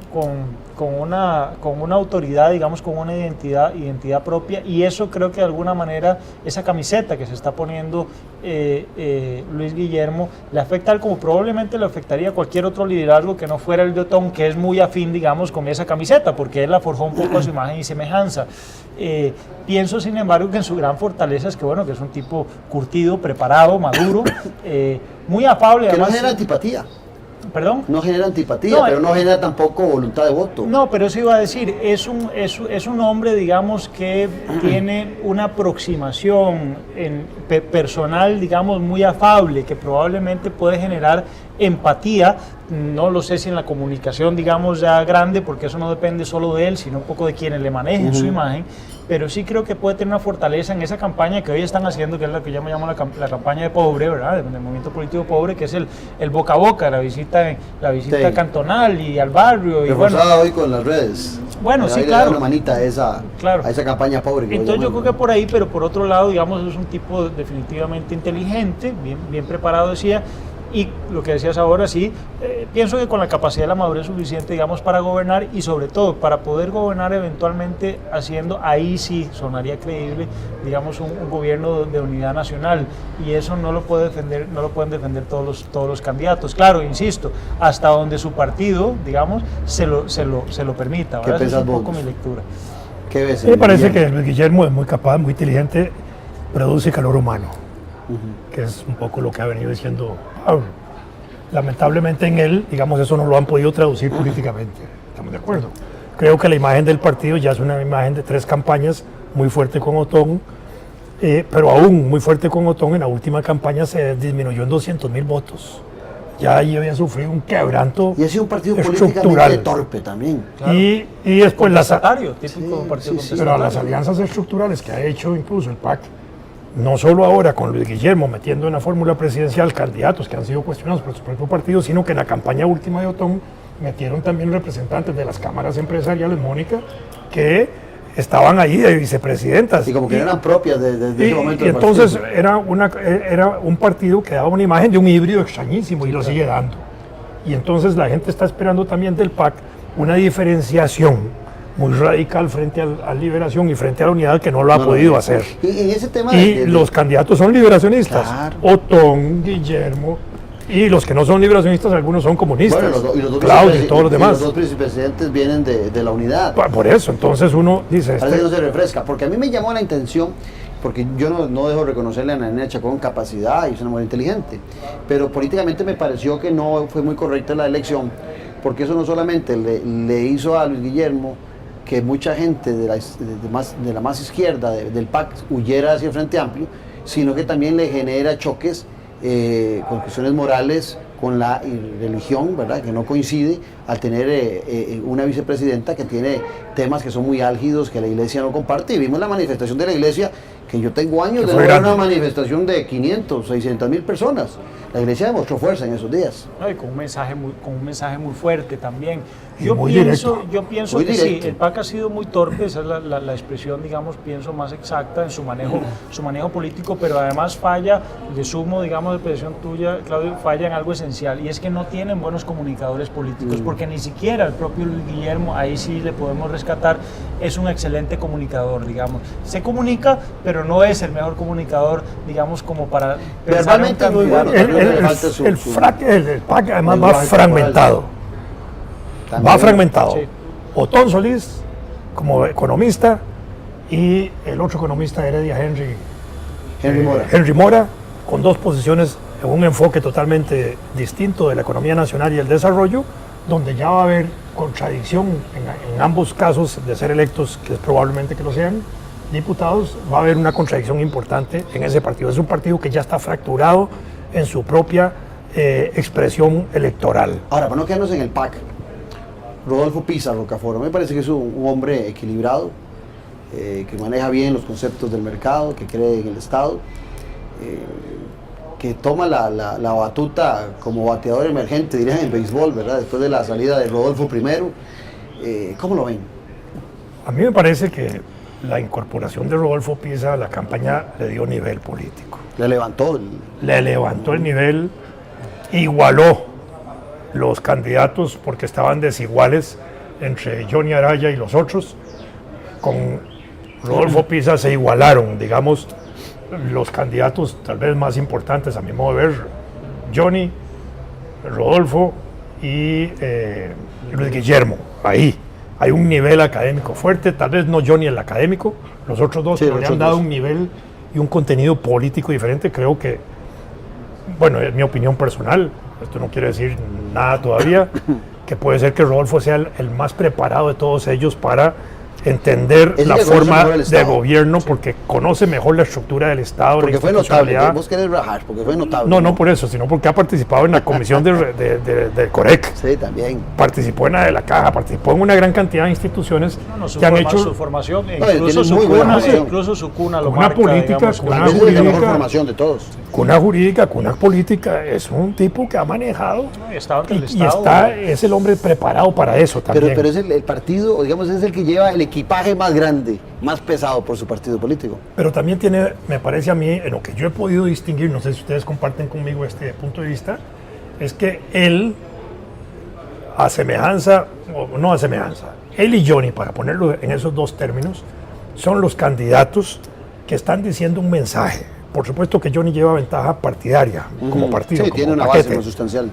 una autoridad, digamos, con una identidad propia, y eso creo que de alguna manera esa camiseta que se está poniendo Luis Guillermo le afecta a él, como probablemente le afectaría a cualquier otro liderazgo que no fuera el de Otón, que es muy afín, digamos, con esa camiseta, porque él la forjó un poco a su imagen y semejanza. Pienso, sin embargo, que en su gran fortaleza es que, bueno, que es un tipo curtido, preparado, maduro, muy afable. Que además, no genera antipatía. ¿Perdón? No genera antipatía, No, pero no genera tampoco voluntad de voto. No, pero eso iba a decir, es un hombre, digamos, que tiene una aproximación personal, digamos, muy afable, que probablemente puede generar empatía. No lo sé si en la comunicación, digamos, ya grande, porque eso no depende solo de él, sino un poco de quienes le manejen su imagen, pero sí creo que puede tener una fortaleza en esa campaña que hoy están haciendo, que es la que yo me llamo la campaña de Pobre, ¿verdad? Del movimiento político Pobre, que es el boca a boca, la visita Sí. cantonal y al barrio. Y bueno, hoy con las redes. Bueno, sí, le claro. da una manita a esa campaña pobre. Entonces yo creo que por ahí, pero por otro lado, digamos, es un tipo definitivamente inteligente, bien preparado, decía, y lo que decías ahora, sí, pienso que con la capacidad de la madurez suficiente, digamos, para gobernar, y sobre todo para poder gobernar eventualmente haciendo, ahí sí sonaría creíble, digamos, un gobierno de unidad nacional, y eso no lo pueden defender todos los candidatos. Claro, insisto, hasta donde su partido, digamos, se lo permita. ¿Qué Esa es pensás un poco vos? mi lectura. ¿Qué ves? Me parece que Luis Guillermo es muy capaz, muy inteligente, produce calor humano, que es un poco lo que ha venido diciendo Pablo. Lamentablemente en él, digamos, eso no lo han podido traducir políticamente, estamos de acuerdo. Creo que la imagen del partido ya es una imagen de 3 campañas, muy fuerte con Otón, pero aún muy fuerte con Otón. En la última campaña se disminuyó en 200,000 votos. Ya ahí había sufrido un quebranto y ha sido un partido estructural. políticamente torpe también. Claro. Y después Típico partido pero las alianzas estructurales que ha hecho incluso el PAC, no solo ahora con Luis Guillermo metiendo en la fórmula presidencial candidatos que han sido cuestionados por su propio partido, sino que en la campaña última de Otón metieron también representantes de las cámaras empresariales, Mónica, que estaban ahí de vicepresidentas. Y como que eran propias de ese momento. Y entonces era un partido que daba una imagen de un híbrido extrañísimo, y lo sigue dando. Y entonces la gente está esperando también del PAC una diferenciación muy radical frente a Liberación y frente a la Unidad, que no lo ha podido hacer. Y en ese tema Los candidatos son liberacionistas, Claro. Otón, Guillermo, y los que no son liberacionistas, algunos son comunistas, bueno, los dos Claudio y todos los demás. los dos vicepresidentes vienen de la Unidad. Por eso, entonces uno dice... Parece que no se refresca, porque a mí me llamó la intención, porque yo no dejo de reconocerle a Nanina Chacón capacidad, y es una mujer inteligente, pero políticamente me pareció que no fue muy correcta la elección, porque eso no solamente le hizo a Luis Guillermo que mucha gente de la más izquierda del PAC huyera hacia el Frente Amplio, sino que también le genera choques con cuestiones morales, con la religión, ¿verdad?, que no coincide, al tener una vicepresidenta que tiene temas que son muy álgidos, que la Iglesia no comparte. Y vimos la manifestación de la Iglesia, que yo tengo años de no ver una manifestación de 500, 600,000 personas. La Iglesia demostró fuerza en esos días. No, y con un mensaje muy fuerte también. Y Yo muy pienso directo. que sí, el PAC ha sido muy torpe, esa es la expresión, digamos, pienso más exacta en su manejo político, pero además falla, de sumo, digamos, de presión tuya, Claudio, falla en algo esencial, y es que no tienen buenos comunicadores políticos, porque porque ni siquiera el propio Luis Guillermo, ahí sí le podemos rescatar, es un excelente comunicador, digamos. Se comunica, pero no es el mejor comunicador, digamos, como para... Verbalmente muy bueno. El PAC además va fragmentado. También. Va fragmentado. Sí. Otón Solís, como economista, y el otro economista heredia Henry Mora, con dos posiciones en un enfoque totalmente distinto de la economía nacional y el desarrollo, donde ya va a haber contradicción en ambos casos de ser electos, que es probablemente que lo sean, diputados, va a haber una contradicción importante en ese partido. Es un partido que ya está fracturado en su propia expresión electoral. Ahora, para no quedarnos en el PAC, Rodolfo Pizza Rocafort, me parece que es un hombre equilibrado, que maneja bien los conceptos del mercado, que cree en el Estado, que toma la batuta como bateador emergente, dirían en béisbol, ¿verdad? Después de la salida de Rodolfo primero. ¿Cómo lo ven? A mí me parece que la incorporación de Rodolfo Pizza a la campaña le dio nivel político. Le levantó. Le levantó el nivel, igualó los candidatos porque estaban desiguales entre Johnny Araya y los otros. Con Rodolfo Pizza se igualaron, digamos, los candidatos tal vez más importantes a mi modo de ver, Johnny, Rodolfo y Luis Guillermo. Ahí hay un nivel académico fuerte, tal vez no Johnny el académico, los otros dos, sí, pero le han dado un nivel y un contenido político diferente. Creo que, bueno, es mi opinión personal, esto no quiere decir nada todavía, que puede ser que Rodolfo sea el más preparado de todos ellos para entender la forma de gobierno, porque conoce mejor la estructura del Estado. Porque fue notable, vos querés rajar, porque fue notable. No por eso, sino porque ha participado en la comisión de Corec. Sí, también. Participó en la de la Caja, participó en una gran cantidad de instituciones que han hecho... Su formación, incluso su cuna lo marca, política, digamos, cuna jurídica, la mejor formación de todos. Cuna jurídica, cuna política, es un tipo que ha manejado es el hombre preparado para eso también. Pero es el partido, digamos, es el que lleva el equipaje más grande, más pesado por su partido político. Pero también tiene, me parece a mí, en lo que yo he podido distinguir, no sé si ustedes comparten conmigo este punto de vista, es que él, a semejanza, o no a semejanza, él y Johnny, para ponerlo en esos dos términos, son los candidatos que están diciendo un mensaje. Por supuesto que Johnny lleva ventaja partidaria, como partido, sí, como tiene una paquete. base muy sustancial.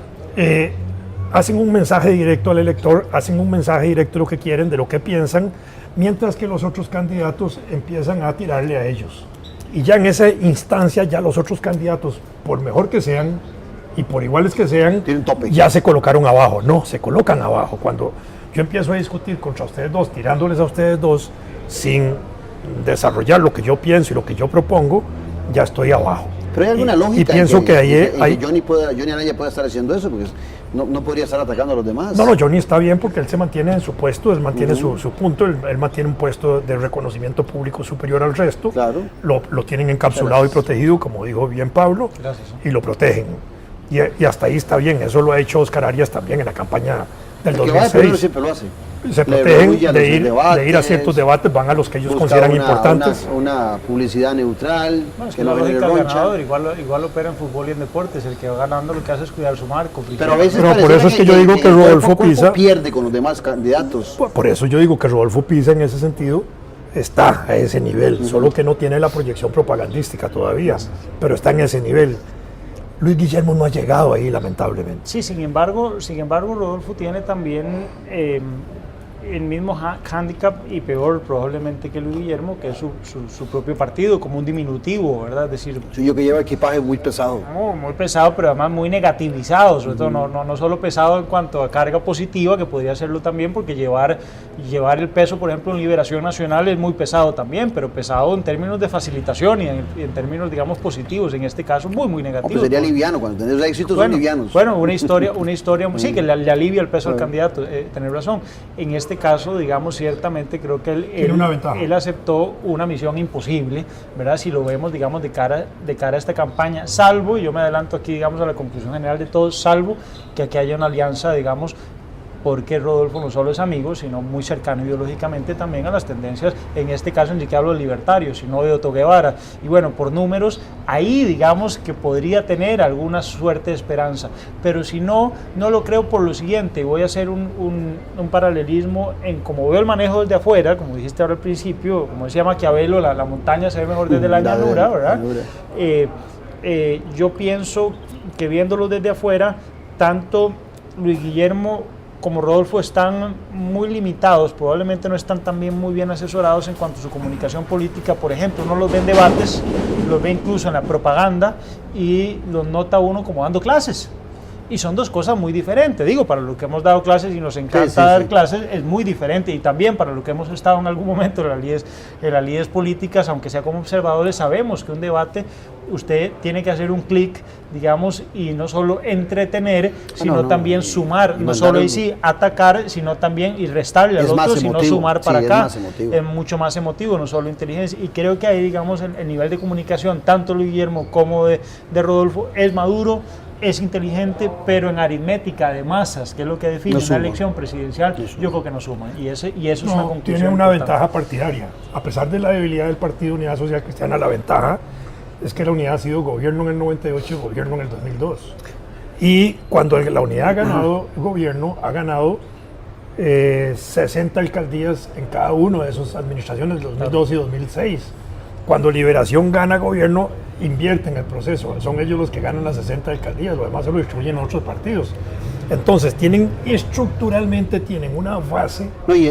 Hacen un mensaje directo al elector, hacen un mensaje directo de lo que quieren, de lo que piensan, mientras que los otros candidatos empiezan a tirarle a ellos. Y ya en esa instancia, ya los otros candidatos, por mejor que sean y por iguales que sean, tope. Ya se colocaron abajo. No, se colocan abajo. Cuando yo empiezo a discutir contra ustedes dos, tirándoles a ustedes dos, sin desarrollar lo que yo pienso y lo que yo propongo, ya estoy abajo. Pero hay alguna lógica y pienso que ahí Johnny Araya puede estar haciendo eso, porque no podría estar atacando a los demás. No, Johnny está bien porque él se mantiene en su puesto, él mantiene su punto, él mantiene un puesto de reconocimiento público superior al resto. Claro. Lo tienen encapsulado y protegido, como dijo bien Pablo. Gracias. Y lo protegen. Y hasta ahí está bien, eso lo ha hecho Oscar Arias también en la campaña del 2006. Siempre lo hace. Se protegen de ir a ciertos debates, van a los que ellos consideran importantes. Una publicidad neutral, bueno, que no genere roncha. Igual opera en fútbol y en deportes, el que va ganando lo que hace es cuidar su marco. Pero a veces por eso es que yo digo que Rodolfo Pizza pierde con los demás candidatos. Por eso yo digo que Rodolfo Pizza en ese sentido está a ese nivel, solo que no tiene la proyección propagandística todavía, pero está en ese nivel. Luis Guillermo no ha llegado ahí, lamentablemente. Sí, sin embargo, Rodolfo tiene también el mismo hándicap y peor probablemente que Luis Guillermo, que es su propio partido, como un diminutivo, ¿verdad? Es decir, sí, yo que lleva equipaje muy pesado. Muy pesado, pero además muy negativizado, sobre todo no solo pesado en cuanto a carga positiva, que podría serlo también, porque llevar el peso, por ejemplo, en Liberación Nacional es muy pesado también, pero pesado en términos de facilitación y en términos, digamos, positivos, en este caso muy negativo. Pues sería liviano, cuando tenés éxitos son livianos. Bueno, una historia sí, que le alivia el peso al candidato, tener razón. En este caso, digamos, ciertamente creo que él aceptó una misión imposible, ¿verdad? Si lo vemos, digamos, de cara a esta campaña, salvo, y yo me adelanto aquí, digamos, a la conclusión general de todo, salvo que aquí haya una alianza, digamos, porque Rodolfo no solo es amigo, sino muy cercano ideológicamente también a las tendencias, en este caso ni siquiera hablo de libertarios, sino de Otto Guevara. Y bueno, por números, ahí digamos que podría tener alguna suerte de esperanza, pero si no, no lo creo por lo siguiente. Voy a hacer un paralelismo en cómo veo el manejo desde afuera, como dijiste ahora al principio, como decía Maquiavelo, la montaña se ve mejor desde la llanura, ¿verdad? Yo pienso que viéndolo desde afuera, tanto Luis Guillermo como Rodolfo están muy limitados, probablemente no están también muy bien asesorados en cuanto a su comunicación política. Por ejemplo, uno los ve en debates, los ve incluso en la propaganda y los nota uno como dando clases. Y son dos cosas muy diferentes. Digo, para lo que hemos dado clases y nos encanta dar clases, es muy diferente. Y también para lo que hemos estado en algún momento en las lides políticas, aunque sea como observadores, sabemos que un debate usted tiene que hacer un clic, digamos, y no solo entretener, sino también sumar, no solo y sí atacar, sino también y restarle al otro, sino sumar para acá. Es mucho más emotivo, no solo inteligencia. Y creo que ahí, digamos, el nivel de comunicación, tanto Luis Guillermo como de Rodolfo, es maduro, es inteligente, pero en aritmética de masas, que es lo que define una elección presidencial, yo creo que no suma. Y eso es una conclusión. Tiene una ventaja partidaria. A pesar de la debilidad del Partido Unidad Social Cristiana, la ventaja es que la Unidad ha sido gobierno en el 98 y gobierno en el 2002. Y cuando la Unidad ha ganado gobierno, ha ganado 60 alcaldías en cada una de esas administraciones, 2002 y 2006. Cuando Liberación gana gobierno, invierten el proceso, son ellos los que ganan las 60 alcaldías, lo demás se lo distribuyen a otros partidos. Entonces estructuralmente tienen una base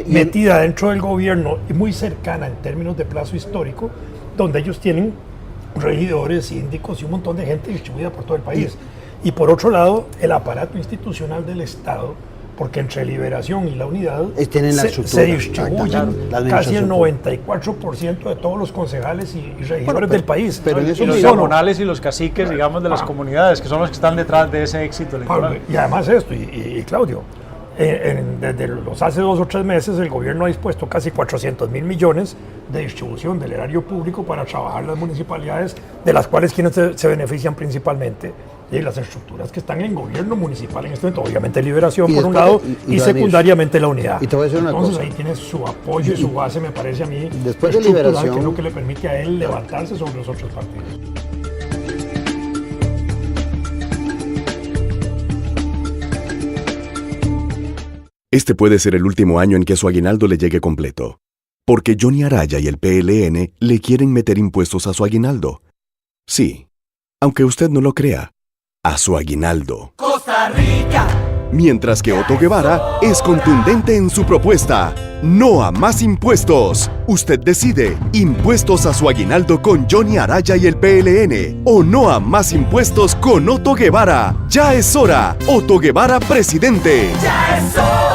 metida dentro del gobierno y muy cercana en términos de plazo histórico, donde ellos tienen regidores, síndicos y un montón de gente distribuida por todo el país. Y por otro lado, el aparato institucional del Estado, porque entre Liberación y la Unidad se distribuyen casi el 94% de todos los concejales y regidores del país. Pero y los comunales y los caciques, digamos, de las comunidades, que son los que están detrás de ese éxito electoral. Y además esto, y Claudio, desde los hace 2 o 3 meses el gobierno ha dispuesto casi 400.000 millones de distribución del erario público para trabajar las municipalidades, de las cuales quienes se benefician principalmente, y las estructuras que están en gobierno municipal en este momento, obviamente Liberación por un lado y secundariamente la Unidad. Y te voy a decir una Entonces cosa. Ahí tiene su apoyo y su base, me parece a mí, después de Liberación, que es lo que le permite a él levantarse sobre los otros partidos. Este puede ser el último año en que su aguinaldo le llegue completo. Porque Johnny Araya y el PLN le quieren meter impuestos a su aguinaldo. Sí, aunque usted no lo crea, a su aguinaldo. Costa Rica. Mientras que Otto Guevara es contundente en su propuesta. No a más impuestos. Usted decide, impuestos a su aguinaldo con Johnny Araya y el PLN. O no a más impuestos con Otto Guevara. Ya es hora. Otto Guevara, presidente. Ya es hora.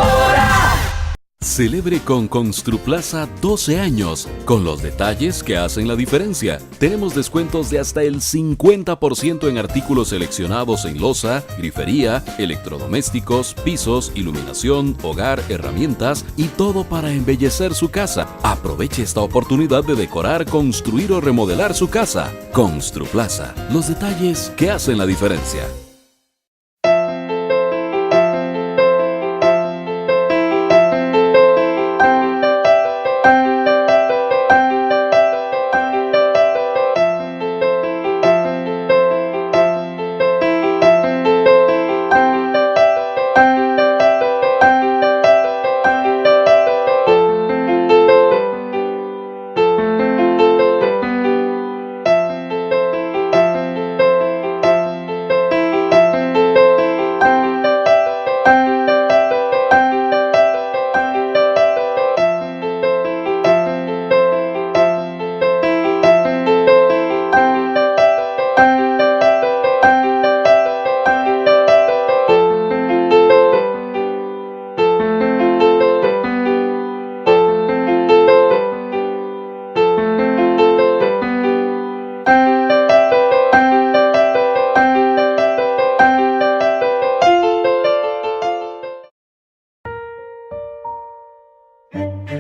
Celebre con Construplaza 12 años, con los detalles que hacen la diferencia. Tenemos descuentos de hasta el 50% en artículos seleccionados en loza, grifería, electrodomésticos, pisos, iluminación, hogar, herramientas y todo para embellecer su casa. Aproveche esta oportunidad de decorar, construir o remodelar su casa. Construplaza, los detalles que hacen la diferencia.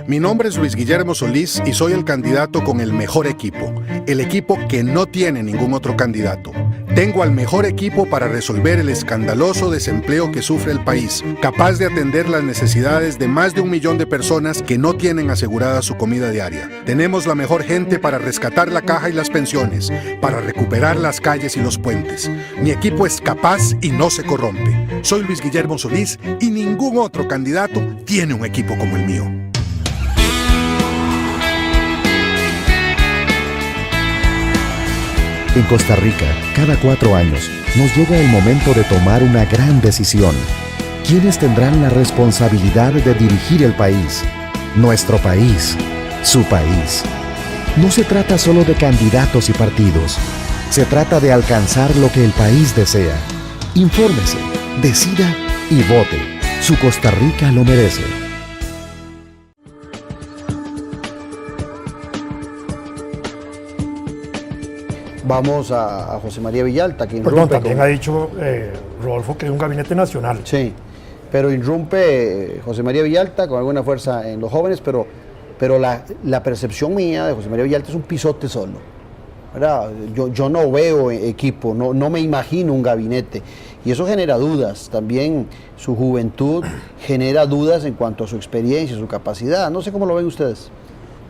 Mi nombre es Luis Guillermo Solís y soy el candidato con el mejor equipo, el equipo que no tiene ningún otro candidato. Tengo al mejor equipo para resolver el escandaloso desempleo que sufre el país, capaz de atender las necesidades de más de 1 millón de personas que no tienen asegurada su comida diaria. Tenemos la mejor gente para rescatar la caja y las pensiones, para recuperar las calles y los puentes. Mi equipo es capaz y no se corrompe. Soy Luis Guillermo Solís y ningún otro candidato tiene un equipo como el mío. En Costa Rica, cada 4 años, nos llega el momento de tomar una gran decisión. ¿Quiénes tendrán la responsabilidad de dirigir el país? Nuestro país, su país. No se trata solo de candidatos y partidos. Se trata de alcanzar lo que el país desea. Infórmese, decida y vote. Su Costa Rica lo merece. Vamos a José María Villalta, que Perdón, irrumpe también ha dicho Rodolfo que es un gabinete nacional. Sí, pero irrumpe José María Villalta con alguna fuerza en los jóvenes, pero la percepción mía de José María Villalta es un pisote solo, ¿verdad? Yo no veo equipo, no me imagino un gabinete, y eso genera dudas. También su juventud genera dudas en cuanto a su experiencia, su capacidad. No sé cómo lo ven ustedes.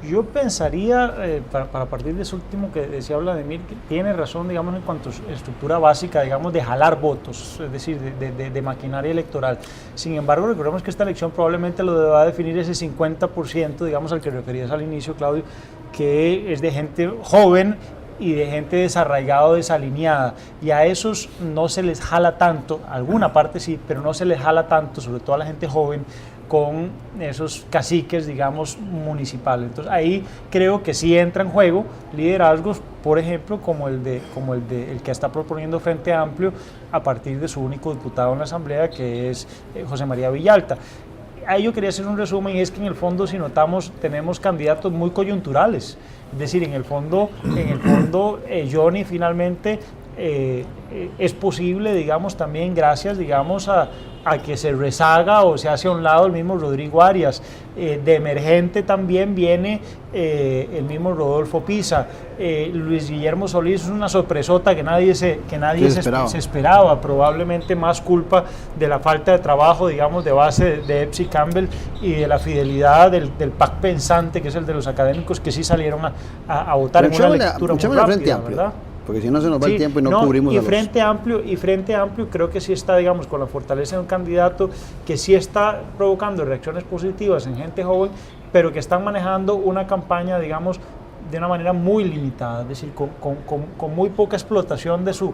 Yo pensaría, para partir de eso último que decía Vladimir, que tiene razón, digamos, en cuanto a su estructura básica, digamos, de jalar votos, es decir, de maquinaria electoral. Sin embargo, recordemos que esta elección probablemente lo va a definir ese 50%, digamos, al que referías al inicio, Claudio, que es de gente joven y de gente desarraigada o desalineada, y a esos no se les jala tanto, alguna parte sí, pero no se les jala tanto, sobre todo a la gente joven, con esos caciques, digamos, municipales. Entonces ahí creo que sí entra en juego liderazgos, por ejemplo, como el que está proponiendo Frente Amplio a partir de su único diputado en la Asamblea, que es José María Villalta. Ahí yo quería hacer un resumen, y es que en el fondo, si notamos, tenemos candidatos muy coyunturales. Es decir, en el fondo Johnny finalmente es posible, digamos, también gracias, digamos, a que se rezaga o se hace a un lado el mismo Rodrigo Arias. De emergente también viene el mismo Rodolfo Pisa. Luis Guillermo Solís es una sorpresota que nadie se esperaba, probablemente más culpa de la falta de trabajo, digamos, de base de Epsi Campbell y de la fidelidad del PAC pensante, que es el de los académicos, que sí salieron a votar en una lectura muy rápida, ¿verdad? Porque si no se nos va el tiempo y no cubrimos y Frente Amplio creo que sí está, digamos, con la fortaleza de un candidato que sí está provocando reacciones positivas en gente joven, pero que están manejando una campaña, digamos, de una manera muy limitada, es decir, con muy poca explotación de su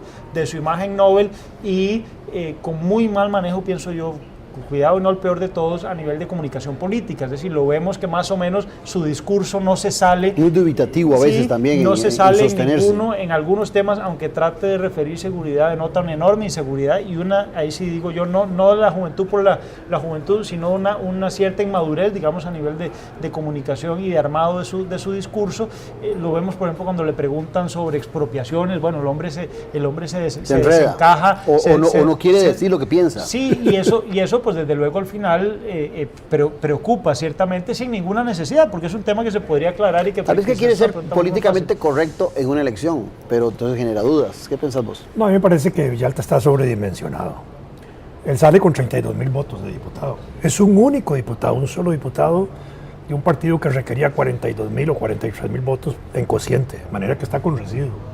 imagen Nobel y con muy mal manejo, pienso yo, cuidado y no el peor de todos, a nivel de comunicación política. Es decir, lo vemos que más o menos su discurso no se sale. Muy dubitativo a veces también. No se sale en algunos temas, aunque trate de referir seguridad, denota una enorme inseguridad y ahí sí digo yo, no la juventud por la juventud, sino una cierta inmadurez, digamos, a nivel de comunicación y de armado de su discurso. Lo vemos, por ejemplo, cuando le preguntan sobre expropiaciones. Bueno, el hombre se desencaja. O no quiere decir lo que piensa. Sí, y eso pues desde luego al final preocupa ciertamente sin ninguna necesidad, porque es un tema que se podría aclarar y que... Tal vez que quiere ser políticamente correcto en una elección, pero entonces genera dudas. ¿Qué pensás vos? No, a mí me parece que Villalta está sobredimensionado. Él sale con 32,000 votos de diputado. Es un único diputado, un solo diputado de un partido que requería 42,000 o 43,000 votos en cociente, de manera que está con residuo.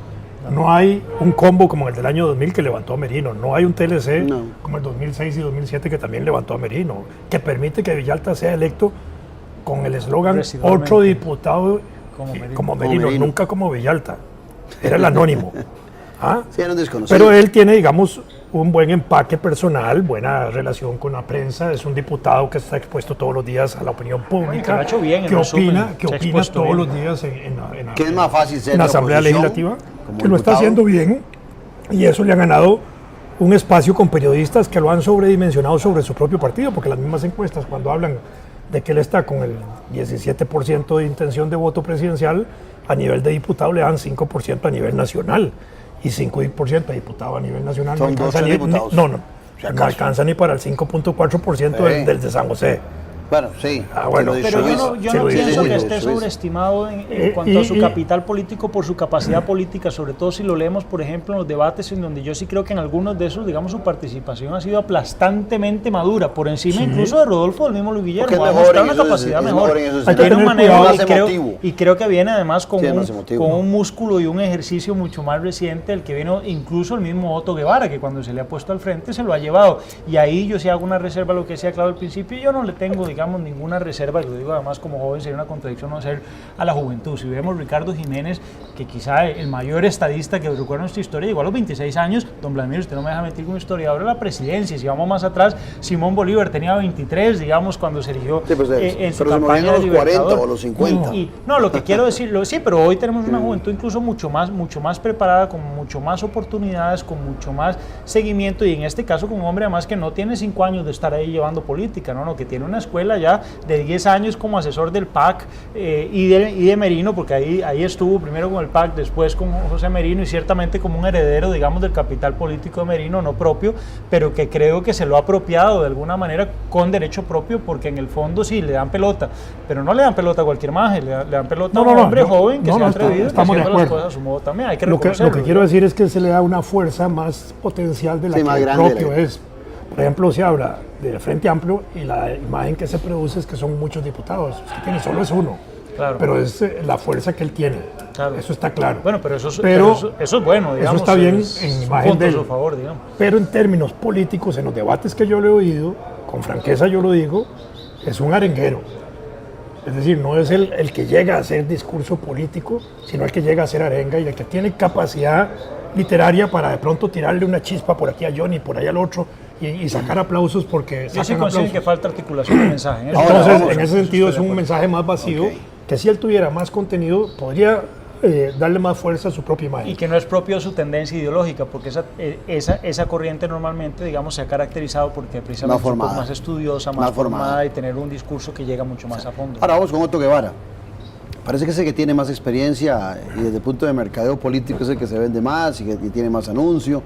No hay un combo como el del año 2000 que levantó a Merino, no hay un TLC como el 2006 y 2007 que también levantó a Merino, que permite que Villalta sea electo con el eslogan otro diputado como Merino, nunca como Villalta, era el anónimo. ¿Ah? Sí, era un desconocido. Pero él tiene, digamos, un buen empaque personal, buena relación con la prensa, es un diputado que está expuesto todos los días a la opinión pública, que opina todos los días que es más fácil ser en la Asamblea Legislativa, que lo está haciendo bien, y eso le ha ganado un espacio con periodistas que lo han sobredimensionado sobre su propio partido, porque las mismas encuestas, cuando hablan de que él está con el 17% de intención de voto presidencial, a nivel de diputado le dan 5% a nivel nacional. Y 5% de diputado a nivel nacional no alcanza ni para el 5.4% del de San José. Bueno, sí. Bueno, Pero yo no pienso que esté sobreestimado en cuanto a su capital político por su capacidad política, sobre todo si lo leemos, por ejemplo, en los debates en donde yo sí creo que en algunos de esos, digamos, su participación ha sido aplastantemente madura, por encima incluso de Rodolfo, del mismo Luis Guillermo. Ha mostrado una capacidad mejor. Tiene un manejo y creo que viene además con un músculo y un ejercicio mucho más reciente del que vino incluso el mismo Otto Guevara, que cuando se le ha puesto al frente se lo ha llevado. Y ahí yo sí hago una reserva a lo que decía Claudio al principio, yo no le tengo, digamos, ninguna reserva, lo digo además como joven, sería una contradicción no hacer a la juventud. Si vemos Ricardo Jiménez, que quizá el mayor estadista que recuerda nuestra historia, llegó a los 26 años, don Vladimir, usted no me deja mentir como historiador, la presidencia. Si vamos más atrás, Simón Bolívar tenía 23, digamos, cuando se eligió en su campaña de los 40 o los 50. No, lo que quiero decir, sí, pero hoy tenemos una juventud incluso mucho más preparada, con mucho más oportunidades, con mucho más seguimiento, y en este caso con un hombre además que no tiene 5 años de estar ahí llevando política, no, que tiene una escuela ya de 10 años como asesor del PAC y de Merino, porque ahí estuvo primero con el PAC, después con José Merino, y ciertamente como un heredero, digamos, del capital político de Merino, no propio, pero que creo que se lo ha apropiado de alguna manera con derecho propio, porque en el fondo sí le dan pelota, pero no le dan pelota a cualquier maje, le dan pelota a un hombre joven que se ha atrevido, estamos que de haciendo acuerdo. las cosas a su modo también, hay que Lo que reconocerlo. quiero decir es que se le da una fuerza más potencial de la que el propio es. Por ejemplo, se habla del Frente Amplio y la imagen que se produce es que son muchos diputados. Usted tiene solo es uno, claro, pero es la fuerza que él tiene. Claro. Eso está claro. Bueno, pero eso es bueno, digamos. Eso está bien en imagen de él. A su favor, digamos. Pero en términos políticos, en los debates que yo le he oído, con franqueza yo lo digo, es un arenguero. Es decir, no es el que llega a hacer discurso político, sino el que llega a hacer arenga y el que tiene capacidad literaria para de pronto tirarle una chispa por aquí a Johnny, por allá al otro y sacar aplausos porque yo sí sacan considero aplausos. que falta articulación de mensaje. Entonces, en ese sentido es un mensaje más vacío, que si él tuviera más contenido podría darle más fuerza a su propia imagen. Y que no es propio de su tendencia ideológica, porque esa corriente normalmente, digamos, se ha caracterizado porque precisamente es un poco más estudiosa, más formada y tener un discurso que llega mucho más a fondo. Ahora vamos con Otto Guevara. Parece que es el que tiene más experiencia y desde el punto de mercadeo político es el que se vende más y que tiene más anuncio,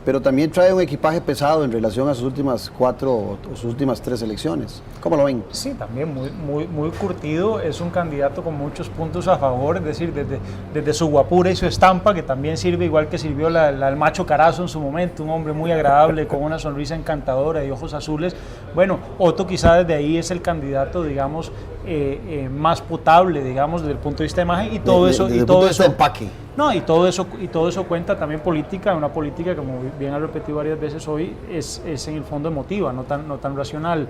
pero también trae un equipaje pesado en relación a sus últimas 4 o sus últimas 3 elecciones. ¿Cómo lo ven? Sí, también muy curtido, es un candidato con muchos puntos a favor, es decir, desde su guapura y su estampa, que también sirve igual que sirvió el macho Carazo en su momento, un hombre muy agradable, con una sonrisa encantadora y ojos azules. Bueno, Otto quizá desde ahí es el candidato, digamos, más potable, digamos, desde el punto de vista de imagen, y todo eso... Desde el punto de vista de empaque. No, y todo eso cuenta también política, una política, como bien ha repetido varias veces hoy, es en el fondo emotiva, no tan racional.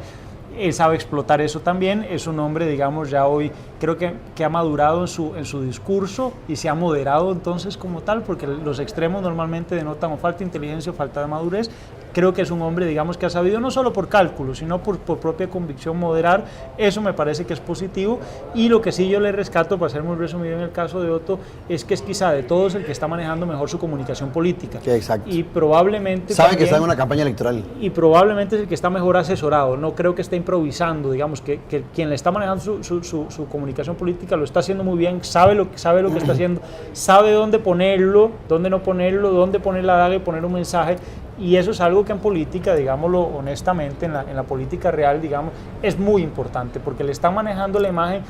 Él sabe explotar eso también, es un hombre, digamos, ya hoy creo que ha madurado en su discurso y se ha moderado entonces como tal, porque los extremos normalmente denotan o falta de inteligencia o falta de madurez. Creo que es un hombre, digamos, que ha sabido no solo por cálculo, sino por propia convicción moderar. Eso me parece que es positivo, y lo que sí yo le rescato, para ser muy resumido en el caso de Otto, es que es quizá de todos el que está manejando mejor su comunicación política. Exacto. Y probablemente sabe también, que está en una campaña electoral. Y probablemente es el que está mejor asesorado. No creo que esté improvisando, digamos, que quien le está manejando su comunicación política lo está haciendo muy bien, sabe lo que está haciendo, sabe dónde ponerlo, dónde no ponerlo, dónde poner la daga y poner un mensaje. Y eso es algo que en política, digámoslo honestamente, en la política real, digamos, es muy importante, porque le están manejando la imagen.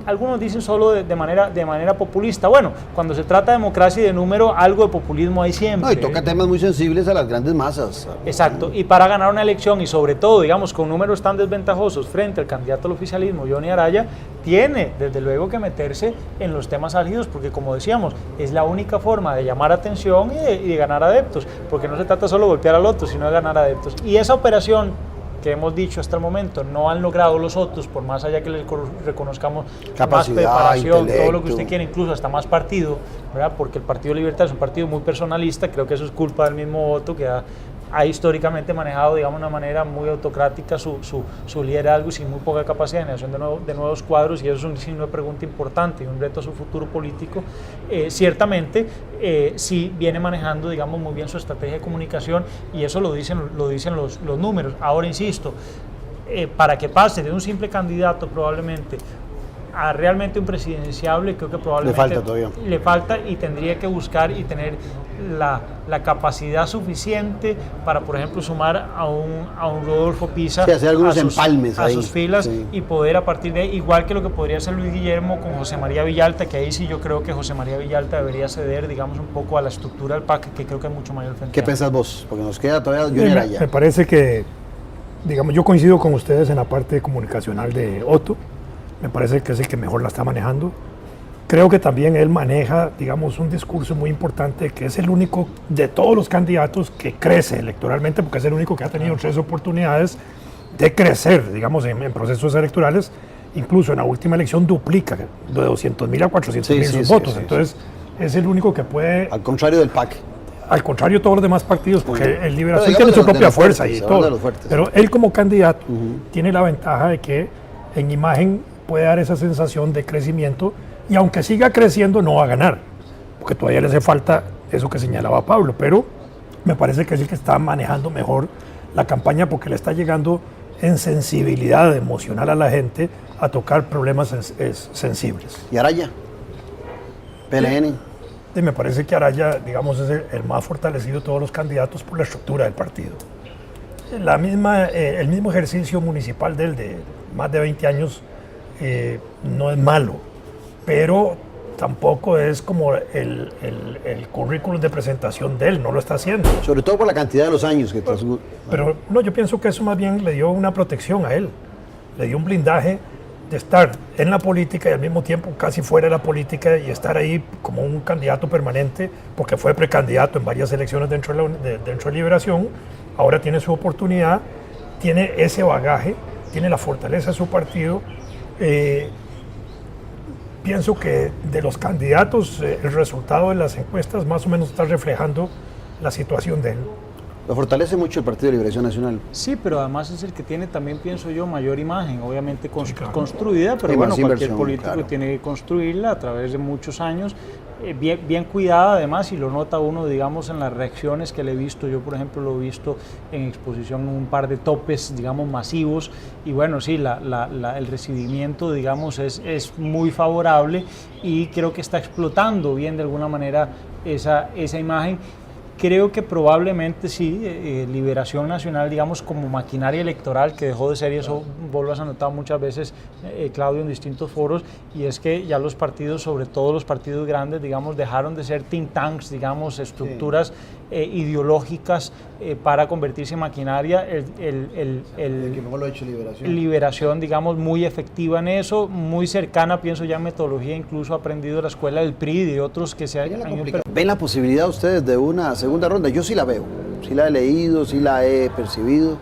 Algunos dicen solo de manera populista. Bueno, cuando se trata de democracia y de número, algo de populismo hay siempre. No, y toca temas muy sensibles a las grandes masas. Exacto, y para ganar una elección, y sobre todo, digamos, con números tan desventajosos frente al candidato al oficialismo, Johnny Araya, tiene desde luego que meterse en los temas álgidos, porque como decíamos, es la única forma de llamar atención y de ganar adeptos, porque no se trata solo de golpear al otro, sino de ganar adeptos. Y esa operación que hemos dicho hasta el momento no han logrado los otros, por más allá que les reconozcamos capacidad, más preparación, intelecto, todo lo que usted quiera, incluso hasta más partido, ¿verdad? Porque el Partido Libertad es un partido muy personalista. Creo que eso es culpa del mismo Otto, que ha históricamente manejado, digamos, de una manera muy autocrática su liderazgo y sin muy poca capacidad de generación de nuevos cuadros, y eso es un signo de pregunta importante y un reto a su futuro político. Ciertamente sí viene manejando, digamos, muy bien su estrategia de comunicación, y eso lo dicen los números. Ahora insisto, para que pase de un simple candidato probablemente a realmente un presidenciable, creo que probablemente Le falta todavía. le falta, y tendría que buscar y tener la capacidad suficiente para, por ejemplo, sumar a un Rodolfo Pisa, sí, hacer algunos empalmes a ahí, sus filas, sí. y poder a partir de ahí, igual que lo que podría hacer Luis Guillermo con José María Villalta, que ahí sí yo creo que José María Villalta debería ceder, digamos, un poco a la estructura del PAC, que creo que es mucho mayor frente. ¿Qué pensás vos? Porque nos queda todavía Johnny Araya. Me parece que, digamos, yo coincido con ustedes en la parte comunicacional de Otto. Me parece que es el que mejor la está manejando. Creo que también él maneja, digamos, un discurso muy importante, que es el único de todos los candidatos que crece electoralmente, porque es el único que ha tenido 3 oportunidades de crecer, digamos, en procesos electorales. Incluso en la última elección duplica de 200.000 a 400.000 sus votos. Entonces, es el único que puede... Al contrario del PAC. Al contrario de todos los demás partidos, porque el Liberación Pero tiene su digamos propia fuerza fuertes, y todo. fuertes, pero él como candidato tiene la ventaja de que en imagen puede dar esa sensación de crecimiento, y aunque siga creciendo no va a ganar, porque todavía le hace falta eso que señalaba Pablo, pero me parece que es el que está manejando mejor la campaña, porque le está llegando en sensibilidad emocional a la gente a tocar problemas sensibles. ¿Y Araya? PLN. Y me parece que Araya, digamos, es el más fortalecido de todos los candidatos por la estructura del partido. El mismo ejercicio municipal de él, de más de 20 años, no es malo, pero tampoco es como el currículum de presentación de él, no lo está haciendo. Sobre todo por la cantidad de los años que transcurren. Pero no, yo pienso que eso más bien le dio una protección a él, le dio un blindaje de estar en la política y al mismo tiempo casi fuera de la política, y estar ahí como un candidato permanente, porque fue precandidato en varias elecciones dentro de Liberación. Ahora tiene su oportunidad, tiene ese bagaje, tiene la fortaleza de su partido. Pienso que de los candidatos, el resultado de las encuestas más o menos está reflejando la situación de él. Lo fortalece mucho el Partido de Liberación Nacional. Sí, pero además es el que tiene también, pienso yo, mayor imagen, obviamente claro. construida, pero Y bueno, más cualquier inversión, político claro. tiene que construirla a través de muchos años, bien cuidada además, y lo nota uno, digamos, en las reacciones que le he visto. Yo, por ejemplo, lo he visto en exposición en un par de topes, digamos, masivos, y bueno, sí, el recibimiento, digamos, es muy favorable, y creo que está explotando bien de alguna manera esa imagen. Creo que probablemente sí, Liberación Nacional, digamos, como maquinaria electoral, que dejó de ser, y eso vos lo has anotado muchas veces, Claudio, en distintos foros, y es que ya los partidos, sobre todo los partidos grandes, digamos, dejaron de ser think tanks, digamos, estructuras ideológicas para convertirse en maquinaria. El que mejor lo ha hecho Liberación, digamos, muy efectiva en eso, muy cercana, pienso ya en metodología, incluso ha aprendido la escuela del PRI y de otros que se han ido. ¿Ven la posibilidad ustedes de una segunda ronda? Yo sí la veo, sí la he leído, sí la he percibido.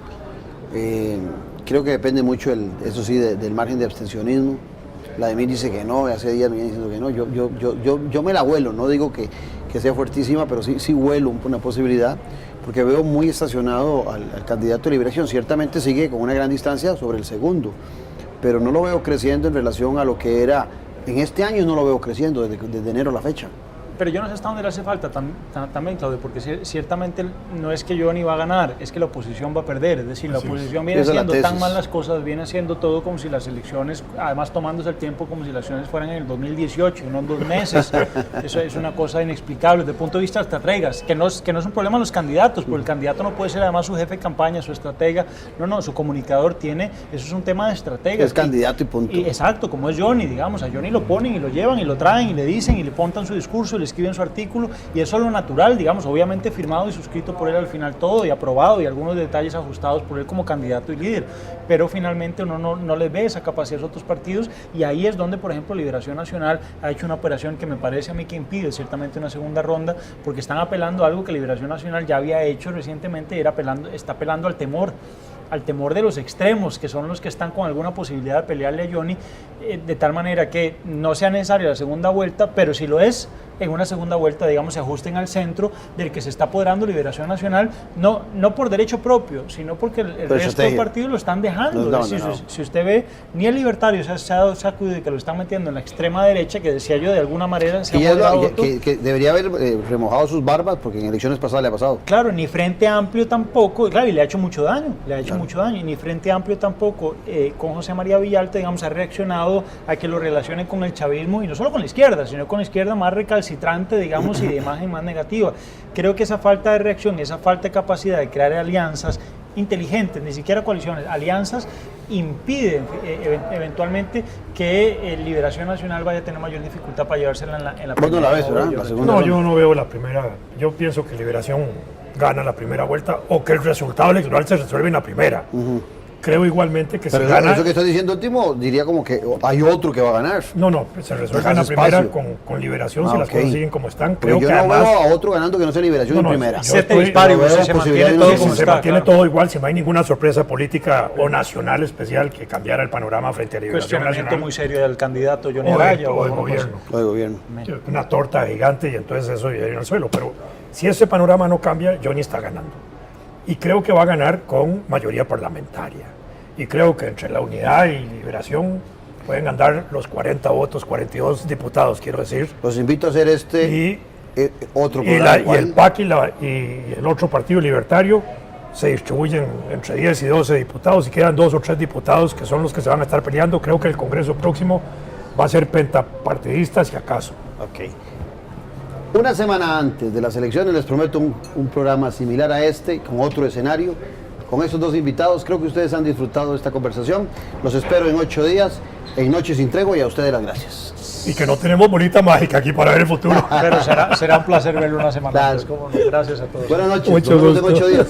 Creo que depende mucho, eso sí, del margen de abstencionismo. Vladimir dice que no, hace días me viene diciendo que no. Yo me la huelo, no digo que sea fuertísima, pero sí huelo una posibilidad, porque veo muy estacionado al candidato de Liberación. Ciertamente sigue con una gran distancia sobre el segundo, pero no lo veo creciendo en relación a lo que era en este año. No lo veo creciendo desde enero a la fecha. Pero yo no sé hasta dónde le hace falta también, Claudio, porque ciertamente no es que Johnny va a ganar, es que la oposición va a perder. Es decir, la oposición viene haciendo tan mal las cosas, viene haciendo todo como si las elecciones, además tomándose el tiempo como si las elecciones fueran en el 2018, no en 2 meses. Eso es una cosa inexplicable desde el punto de vista de estrategas, que no es un problema de los candidatos, porque el candidato no puede ser además su jefe de campaña, su estratega, no, su comunicador tiene, eso es un tema de estrategas. Es candidato y punto. Exacto, como es Johnny, digamos, a Johnny lo ponen y lo llevan y lo traen y le dicen y le montan su discurso, le escriben su artículo, y eso es lo natural, digamos, obviamente firmado y suscrito por él al final todo, y aprobado, y algunos detalles ajustados por él como candidato y líder, pero finalmente uno no les ve esa capacidad a otros partidos, y ahí es donde, por ejemplo, Liberación Nacional ha hecho una operación que me parece a mí que impide ciertamente una segunda ronda, porque están apelando a algo que Liberación Nacional ya había hecho recientemente, está apelando al temor de los extremos, que son los que están con alguna posibilidad de pelearle a Johnny, de tal manera que no sea necesaria la segunda vuelta, pero si lo es, en una segunda vuelta, digamos, se ajusten al centro del que se está apoderando Liberación Nacional, no por derecho propio, sino porque el resto del partido lo están dejando. Si usted ve, ni el Libertario se ha dado sacudido de que lo están metiendo en la extrema derecha, que decía yo, de alguna manera se ha moderado que debería haber remojado sus barbas, porque en elecciones pasadas le ha pasado. Claro, ni Frente Amplio tampoco, claro, y le ha hecho mucho daño, mucho daño, y ni Frente Amplio tampoco, con José María Villalta, digamos, ha reaccionado a que lo relacionen con el chavismo, y no solo con la izquierda, sino con la izquierda más recalcitrante, digamos, y de imagen más negativa. Creo que esa falta de reacción, esa falta de capacidad de crear alianzas inteligentes, ni siquiera coaliciones, alianzas, impiden eventualmente que Liberación Nacional vaya a tener mayor dificultad para llevársela en la Vos no la ves, ¿verdad? yo- La segunda No, ronda. yo no veo la primera. Yo pienso que Liberación gana la primera vuelta o que el resultado electoral se resuelve en la primera. Creo igualmente que Pero se gana. eso que estás diciendo último, diría como que hay otro que va a ganar. No, se resuelve en la Dejas primera espacio. con Liberación si las ok. cosas siguen como están. Pero Creo yo que no además. veo a otro ganando que no sea Liberación en No, primera. yo Se te estoy- dispara y no veo se mantiene posibilidad de todo una como Si se está, mantiene claro. todo igual, si no hay ninguna sorpresa política o nacional especial que cambiara el panorama frente a Liberación Cuestionamiento Nacional muy serio del candidato Johnny o Araya del alguna cosa. gobierno. O de gobierno. Una torta gigante y entonces eso ya en el suelo. Pero si ese panorama no cambia, Johnny está ganando. Y creo que va a ganar con mayoría parlamentaria. Y creo que entre la unidad y Liberación pueden andar los 40 votos, 42 diputados, quiero decir. Los invito a hacer Y, otro y programa. y el PAC y el otro partido libertario se distribuyen entre 10 y 12 diputados y quedan 2 o 3 diputados que son los que se van a estar peleando. Creo que el Congreso próximo va a ser pentapartidista, si acaso. Ok. Una semana antes de las elecciones les prometo un programa similar a este, con otro escenario, con estos dos invitados. Creo que ustedes han disfrutado de esta conversación. Los espero en 8 días, en Noches Sin Tregua, y a ustedes las gracias. Y que no tenemos bolita mágica aquí para ver el futuro. Pero será un placer verlo una semana Claro. antes. ¿Cómo no? Gracias a todos. Buenas noches, Mucho nos vemos en gusto. 8 días.